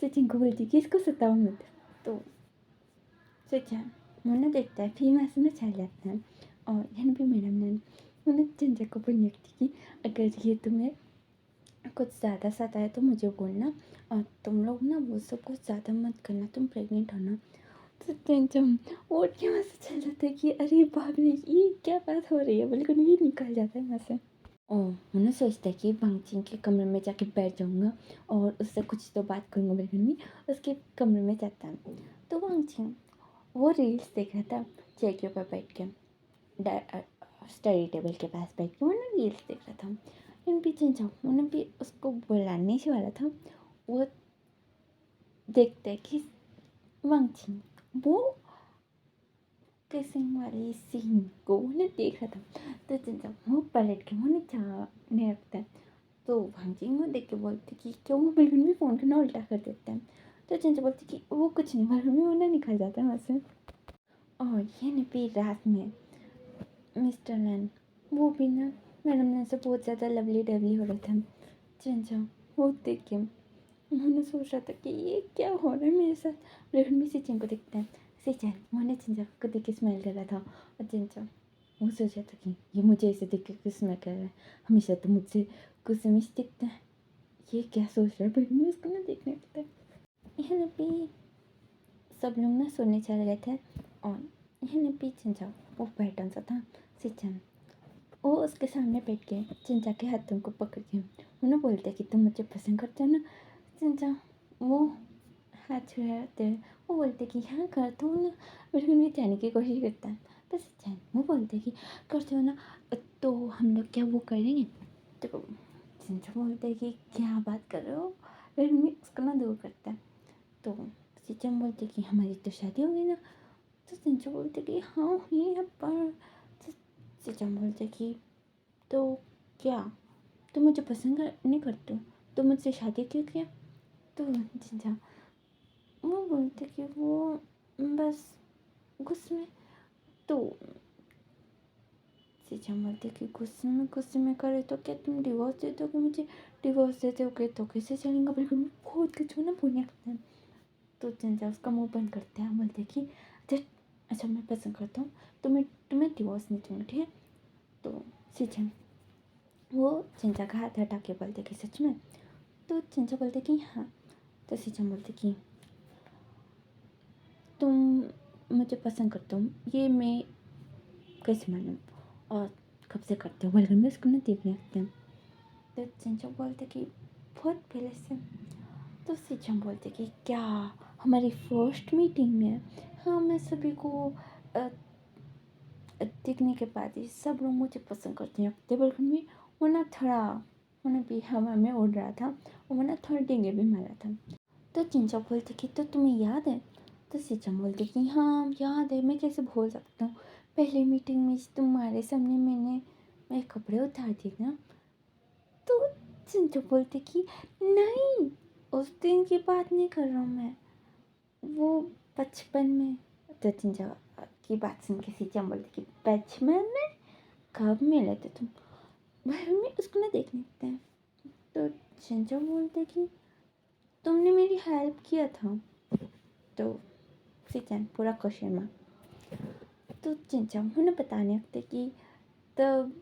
सचिन को बोलती कि इसको सताओ मत। तो सचिन वो ना देखता है, फिर वहाँ से ना चल जाता है और यहाँ भी मैडम ने उन्हें चिंचा को बोलने लगती कि अगर ये तुम्हें कुछ ज़्यादा सताए तो मुझे बोलना, और तुम लोग ना वो सब कुछ ज़्यादा मत करना, तुम प्रेग्नेंट हो ना। तो टेंशन उठ के वहाँ से चल जाता है कि अरे बाप रे ये क्या बात हो रही है, बिल्कुल ये निकल जाता है वहाँ से। ओह! वो ना सोचता है कि वांगचिन के कमरे में जाके बैठ जाऊँगा और उससे कुछ तो बात करूँगा, बिल्कुल भी उसके कमरे में जाता है। तो वांगचिन वो रील्स देख रहा था चेयर के ऊपर बैठ के, स्टडी टेबल के पास बैठ के वो ना रील्स देख रहा था। इन पीछे जाओ उन्हें भी उसको बुलाने से वाला था, वो देखते है कि वांगचिन वो किसिंग वाली सीन को उन्हें देख रहा था। तो चिंचा वो पलट के वो जाने लगता है। तो वांगचिन वो देख के बोलती कि क्यों, वो बिल्कुल भी फ़ोन को ना उल्टा कर देता है। तो चिंचा बोलती कि वो कुछ नहीं, बिल्कुल भी वो ना निकल जाता है वहाँ से। और ये नहीं भी रात में मिस्टर लैन वो भी ना मैडम ने से बहुत ज़्यादा लवली डवली हो रहा था। चिंचा वो देख के उन्होंने सोच रहा था कि ये क्या हो रहा है मेरे साथ, लेकिन भी सिचन को देखता है। सिचन उन्होंने चिंचा को देख के स्माइल कर रहा था और चिंचा वो सोच रहा था कि ये मुझे ऐसे देख के क्यों स्माइल कर रहा है, हमेशा तो मुझसे गुस्से दिखता है, ये क्या सोच रहा है, पर मैं उसको ना देखने लगता है। यहाँ भी सब लोग ना सोने चले गए थे और यहाँ भी चिंचा वो पैटर्न सा था। सिचन वो उसके सामने बैठ के चिंचा के हाथों को पकड़ के उन्हें बोलते कि तुम मुझे पसंद करते हो ना। चिंचा वो हाथ छुड़ाते हैं, वो बोलते कि हाँ करता हूँ ना, बिल्कुल भी जाने की कोशिश करता है। बस चैन वो बोलते कि करते हो ना, तो हम लोग क्या वो करेंगे। तो चिंचा बोलते कि क्या बात कर रहे हो, लेकिन भी उसको ना दूर करता है। तो सिचन बोलते कि हमारी तो शादी हो गई ना। तो चिंचा बोलते कि हाँ हुई है, पर तो सिचन बोलते कि तो क्या तुम मुझे पसंद नहीं करते हो, तो मुझसे शादी क्यों किया। तो चिंचा वो बोलते कि वो बस गुस्से में। तो सिचन बोलते कि गुस्से में करे तो क्या तुम डिवोर्स दे दोगे मुझे, डिवोर्स दे दोगे तो कैसे चलेंगे, बिल्कुल खुद के छूना बोलने लगता है। तो चिंचा उसका मुंह बंद करते हैं, बोलते कि अच्छा अच्छा मैं पसंद करता हूँ तो मैं तुम्हें डिवोर्स नहीं दूँगी, ठीक है। तो सिचन वो चिंचा का हाथ हटा के बोलते कि सच में। तो चिंचा बोलते कि हाँ। तो सिचन बोलते कि तुम मुझे पसंद करते हो ये मैं कैसे मालूम, और कब से करते हो, बल्कि में उसको ना देखने लगते हैं। तो चिंचा बोलते कि बहुत पहले से। तो सिचन बोलते कि क्या हमारी फर्स्ट मीटिंग में। हाँ मैं सभी को दिखने के बाद ही सब लोग मुझे पसंद करते हैं। बल्कि में वो ना थोड़ा उन्हें भी हवा में उड़ रहा था और वो ना थोड़ा डेंगे भी मारा था। तो चिंचा बोलती कि तो तुम्हें याद है? तो सिचम बोलती कि हाँ याद है, मैं कैसे भूल सकता हूँ। पहले मीटिंग में तुम्हारे सामने मैंने मेरे कपड़े उतार दिए ना। तो चिंचा बोलती कि नहीं, उस दिन की बात नहीं कर रहा हूँ मैं, वो बचपन में। तो चिंचा की बात सुन के सिचम बोलती कि बचपन में कब मिले थे तुम? भाई में उसको ना देखने देते हैं। तो चिंचा बोलते कि तुमने मेरी हेल्प किया था। तो सिचन पूरा क्वेश्चन मार्क। तो चिंचा उन्हें बताने लगते कि तब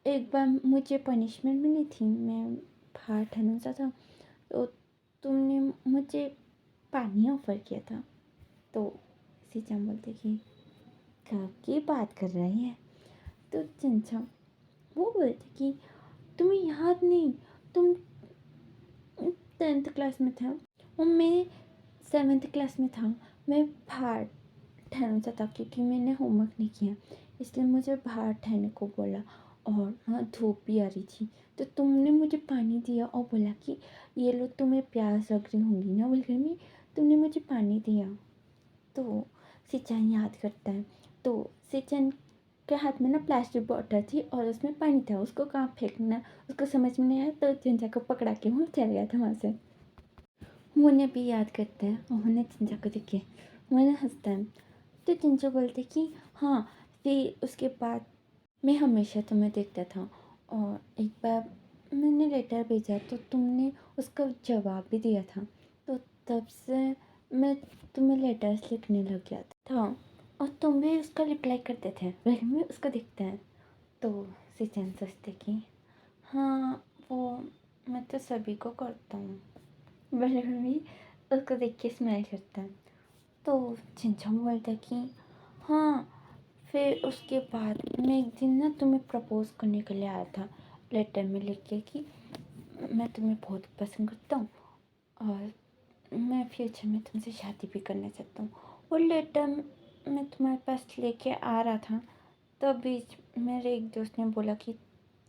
एक बार मुझे पनिशमेंट मिली थी, मैं बाहर ठहरना सा था, तो तुमने मुझे पानी ऑफर किया था। तो सिचन बोलते कि कब की बात कर रही है? तो चिंचा वो बोलते कि तुम्हें याद नहीं, तुम 10th क्लास में था और मैं 7th क्लास में था। मैं बाहर ठहरना सा था क्योंकि मैंने होमवर्क नहीं किया, इसलिए मुझे बाहर ठहरने को बोला और वहाँ धूप भी आ रही थी। तो तुमने मुझे पानी दिया और बोला कि ये लो, तुम्हें प्यास लग रही होंगी ना बोलकर में तुमने मुझे पानी दिया। तो सिचन याद करता है। तो सिचन के हाथ में ना प्लास्टिक बॉटल थी और उसमें पानी था, उसको कहाँ फेंकना उसको समझ में नहीं आया। तो चिंचा को पकड़ा के वो चल गया था वहाँ से। मुन्ने भी याद करता है और मुन्ने चिंचा को देख के मुन्ने हंसता है। तो चिंचा बोलते कि हाँ, फिर उसके बाद मैं हमेशा तुम्हें देखता था और एक बार मैंने लेटर भेजा तो तुमने उसका जवाब भी दिया था। तो तब से मैं तुम्हें लेटर्स लिखने लग गया था और तुम भी उसका रिप्लाई करते थे। वही मैं उसको देखता है। तो सिचन सोचते कि हाँ, वो मैं तो सभी को करता हूँ। वही भी उसको देख के स्माइल करता है। तो चिंचम बोलता कि हाँ, फिर उसके बाद मैं एक दिन ना तुम्हें प्रपोज़ करने के लिए आया था, लेटर में लिख के कि मैं तुम्हें बहुत पसंद करता हूँ और मैं फ्यूचर में तुमसे शादी भी करना चाहता हूँ। वो लेटर मैं तुम्हारे पास लेके आ रहा था, तभी मेरे एक दोस्त ने बोला कि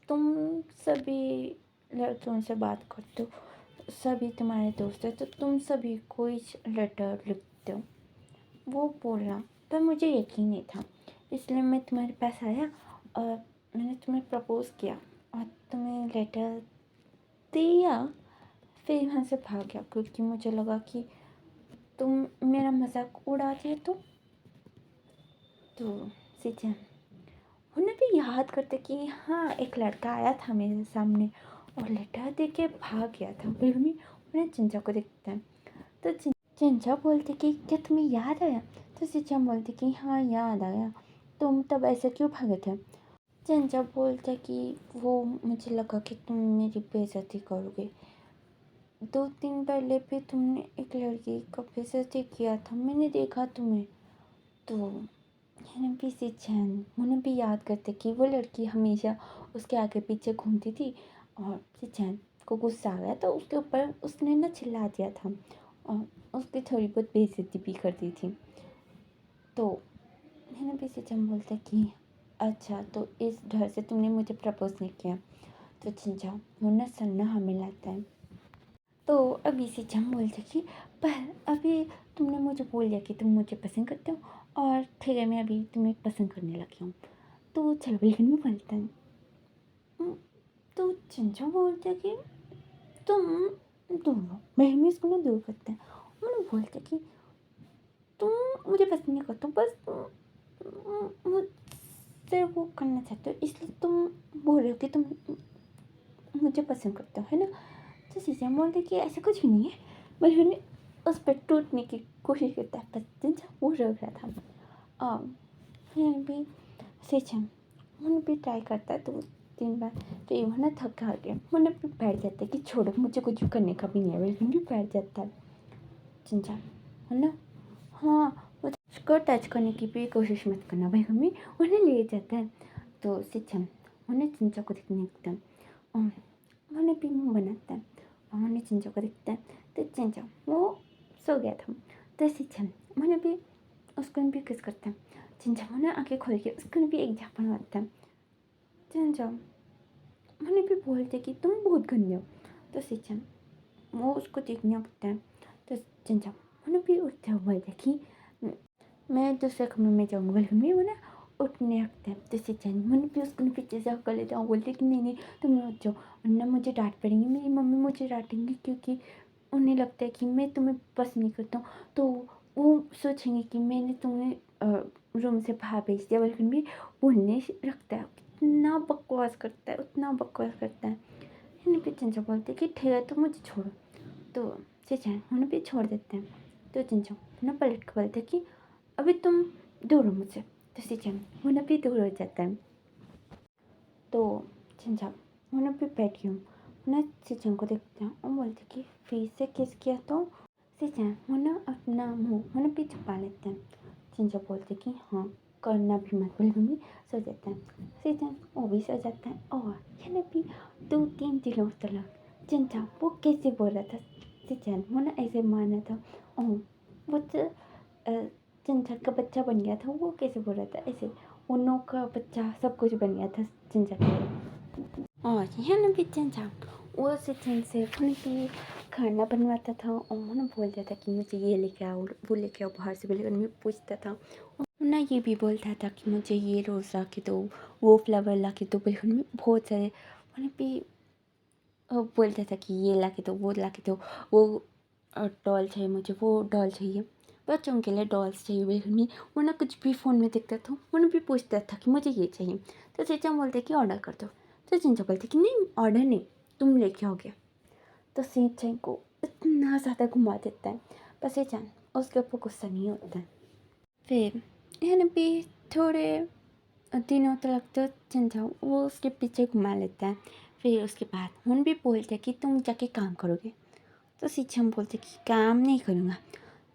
तुम सभी लड़कियों से बात करते हो, सभी तुम्हारे दोस्त हैं, तो तुम सभी को ही लेटर लिखते हो। वो बोला, पर मुझे यकीन नहीं था, इसलिए मैं तुम्हारे पास आया और मैंने तुम्हें प्रपोज़ किया और तुम्हें लेटर दिया। फिर वहाँ से भाग गया क्योंकि मुझे लगा कि तुम मेरा मजाक उड़ाती हो। तो सीधे उन्हें भी याद करते कि हाँ, एक लड़का आया था मेरे सामने और लेटर दे के भाग गया था। फिर भी उन्हें चिंचा को देखता है। तो चिंचा बोलती कि क्या तुम्हें याद आया? तो चिंचा बोलती कि हाँ याद आया, तुम तब ऐसे क्यों भागे थे? चिंचा बोलते कि वो मुझे लगा कि तुम मेरी बेइज्जती करोगे। 2 दिन पहले भी तुमने एक लड़की का बेइज्जती किया था, मैंने देखा तुम्हें। तो भी सिचन उन्हें भी याद करते कि वो लड़की हमेशा उसके आगे पीछे घूमती थी और सिचन को गुस्सा आ गया तो उसके ऊपर उसने ना चिल्ला दिया था और उसकी थोड़ी बहुत बेइज्जती भी कर दी थी। तो मैंने भी सिचन बोलता कि अच्छा, तो इस डर से तुमने मुझे प्रपोज नहीं किया। तो चिंचा वो ना सन्ना हमें लाता है। तो अभी सिचन बोलते कि पर अभी तुमने मुझे बोल दिया कि तुम मुझे पसंद करते हो और ठीक है, मैं अभी तुम्हें पसंद करने लगी हूँ, तो चलो बिल्कुल में बोलता है। तो चिंचा बोलते कि तुम दोनों मैं भी इसको ना दूर करते हैं। मैंने बोलते कि तुम मुझे पसंद नहीं करते हो, बस तुम मुझसे वो करना चाहते हो, इसलिए तुम बोल रहे हो कि तुम मुझे पसंद करते हो, है ना? तो सीजन बोलते कि ऐसा कुछ भी नहीं है, बस मैंने उस पर टूटने की कोशिश करता है, पर चिंचा वो रोक रहा था। फिर भी सीजन मैंने भी ट्राई करता है 2-3 बार, तो ये ना थका आ गया, मैंने भी बैठ जाता है कि छोड़ो, मुझे कुछ करने का भी नहीं है, बिल्कुल भी बैठ जाता है चिंचा, है ना? हाँ, उसको टच करने की भी कोशिश मत करना भाई, मम्मी उन्हें ले जाता है। तो सिचन उन्हें चिंचा को देखने लगता है और उन्हें भी मुँह बनाता है और उन्हें चिंचा को देखता है। तो चिंचा वो सो गया था। तो सिचन मैंने भी उसको भी किस करता है। 진짜 मैंने आंखें खोल के उसको भी एक झापड़ मारता है। 진짜 मैंने भी बोलते कि तुम बहुत गंदे हो। तो सिचन वो उसको देखने लगता है। तो 진짜 मैंने भी उठते हुए बोलते कि मैं दूसरे कमरे में जाऊँगा, बल्कि मैं वो ना उठने लगता है। तो सिचन मैंने भी उसको पीछे से कर लेता हूँ, बोलते कि नहीं नहीं तुम मत जाओ वरना मुझे डांट पड़ेगी, मेरी मम्मी मुझे डांटेंगी क्योंकि उन्हें लगता है कि मैं तुम्हें पसंद नहीं करता हूँ। तो वो सोचेंगे कि मैंने तुम्हें रूम से बाहर भेज दिया, बल्कि भी बोलने रखता है। इतना बकवास करता है, उतना बकवास करता है। मैंने भी चिंचा बोलते कि ठीक है तो मुझे छोड़ो। तो चिंचा उन्हें भी छोड़ देते हैं। तो चिंचा उन्हें पलट कर बोलते कि अभी तुम दूर हो मुझसे। तो चिंचा उन्हें भी दूर हो जाता है। तो चिंचा उन्हें भी बैठी हूँ, उन्हें चिंचा को देखते हैं और बोलते कि फिर से किस किया। तो चिंचा उन्हें अपना मुँह उन्हें भी छुपा लेते हैं। चिंचा बोलते कि हाँ करना भी मत, बोल भी सो जाता है। सीजन वो भी सो जाता है और यानी भी 2-3 दिनों तक चिंचा वो कैसे बोल रहा था, सीजन वो ना ऐसे माना था और वो तो चिंचा का बच्चा बन गया था। वो कैसे बोल रहा था ऐसे, उनों का बच्चा सब कुछ बन गया था चिंचा के लिए। और यानी भी चिंचा वो सीजन से उनकी खाना बनवाता था और उन्होंने बोलता था कि मुझे ये लेके आओ वो लेके आओ बाहर से, बोले मैं पूछता था ना, ये भी बोलता था कि मुझे ये रोज़ ला के दो, वो फ्लावर ला के दो, बिल्कुल में बहुत सारे उन्हें भी बोलता था कि ये ला के दो, वो ला के दो, वो डॉल चाहिए मुझे, वो डॉल चाहिए, बच्चों के लिए डॉल्स चाहिए, बिल्कुल में वो ना कुछ भी फ़ोन में देखता था उन्हें भी पूछता था कि मुझे ये चाहिए। तो चीचा बोलते कि ऑर्डर कर दो। तो चिंचा बोलते कि नहीं ऑर्डर नहीं, तुम लेके आओगे। तो सीचन को इतना ज़्यादा घुमा देता है, पर सीचन उसके ऊपर गुस्सा नहीं होता है। फिर यानी भी थोड़े दिनों तक तो चिंचा वो उसके पीछे घुमा लेता है। फिर उसके बाद उन भी बोलते कि तुम जाके काम करोगे। तो सिंचम बोलते कि काम नहीं करूँगा।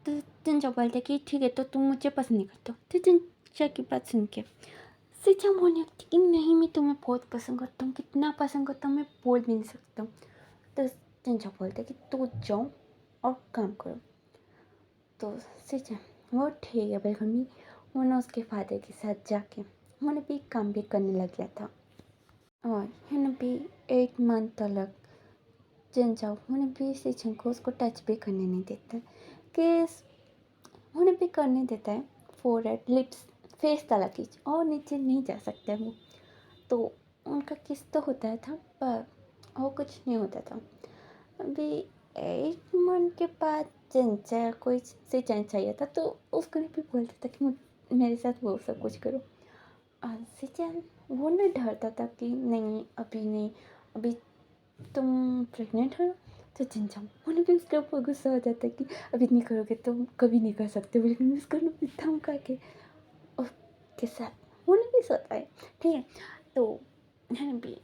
तो चिंचा बोलते कि ठीक है तो तुम मुझे पसंद नहीं करते हो। तो चिंचा की बात सुन के सिंचम बोलने लगती कि नहीं मैं तुम्हें बहुत पसंद करता हूँ, कितना पसंद करता हूँ मैं बोल भी नहीं सकता हूँ। तो चिंचा बोलते कि तू जाओ और काम करो। तो सिंचम वो ठीक है बिल्कुल भी उन्होंने उसके फादर के साथ जाके उन्होंने भी काम भी करने लग गया था। और उन्होंने भी 8 मंथ तक चिंचा उन्हें भी सिंचन को उसको टच भी करने नहीं देता कि उन्हें भी करने देता है फोरहेड लिप्स फेस तक की और नीचे नहीं जा सकता है वो। तो उनका किस तो होता था पर वो कुछ नहीं होता था। अभी 8 मंथ के बाद चिंचा कोई सिंचन चाहिए था तो उसको भी बोलता था कि मेरे साथ वो सब कुछ करो। सिंचन वो ना डरता था कि नहीं अभी नहीं, अभी तुम प्रेग्नेंट हो। तो चिंचा उन्हें भी उसके ऊपर गुस्सा हो जाता है कि अभी नहीं करोगे तुम कभी नहीं कर सकते, बिल्कुल उसको धमका के उसके साथ उन्हें भी सोता है। ठीक है तो है भी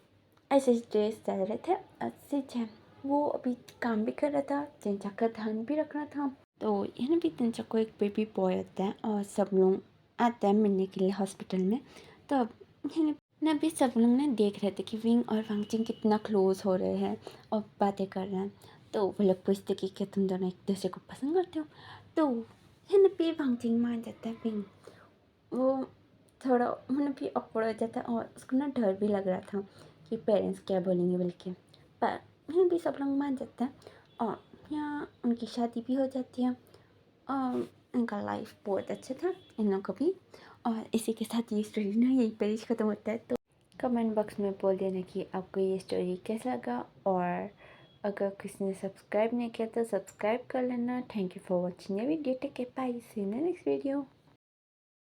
ऐसे डेज चल रहे थे। सिंचन वो अभी काम भी कर रहा था, चिंचा का ध्यान भी रख रहा था। तो यहाँ भी चिंचा को एक बेबी बॉय आता है और सब लोग आते हैं मिलने के लिए हॉस्पिटल में। तब ना भी सब लोग ना देख रहे थे कि विंग और वांगजिंग कितना क्लोज हो रहे हैं और बातें कर रहे हैं। तो वो लोग पूछते कि क्या तुम दोनों एक दूसरे को पसंद करते हो। तो है भी वांगजिंग मान जाता है विंग, वो थोड़ा उन्हें भी ऑकवर्ड हो जाता है और उसको ना डर भी लग रहा था कि पेरेंट्स क्या बोलेंगे बल्कि, पर फिर भी सब लोग मान जाते हैं और यहाँ उनकी शादी भी हो जाती है और उनका लाइफ बहुत अच्छा था इन लोगों का भी। और इसी के साथ ये स्टोरी ना यही पे ही ख़त्म होता है। तो कमेंट बॉक्स में बोल देना कि आपको ये स्टोरी कैसा लगा और अगर किसी ने सब्सक्राइब नहीं किया तो सब्सक्राइब कर लेना। Thank you for watching the video, take care, bye, see you in the next video.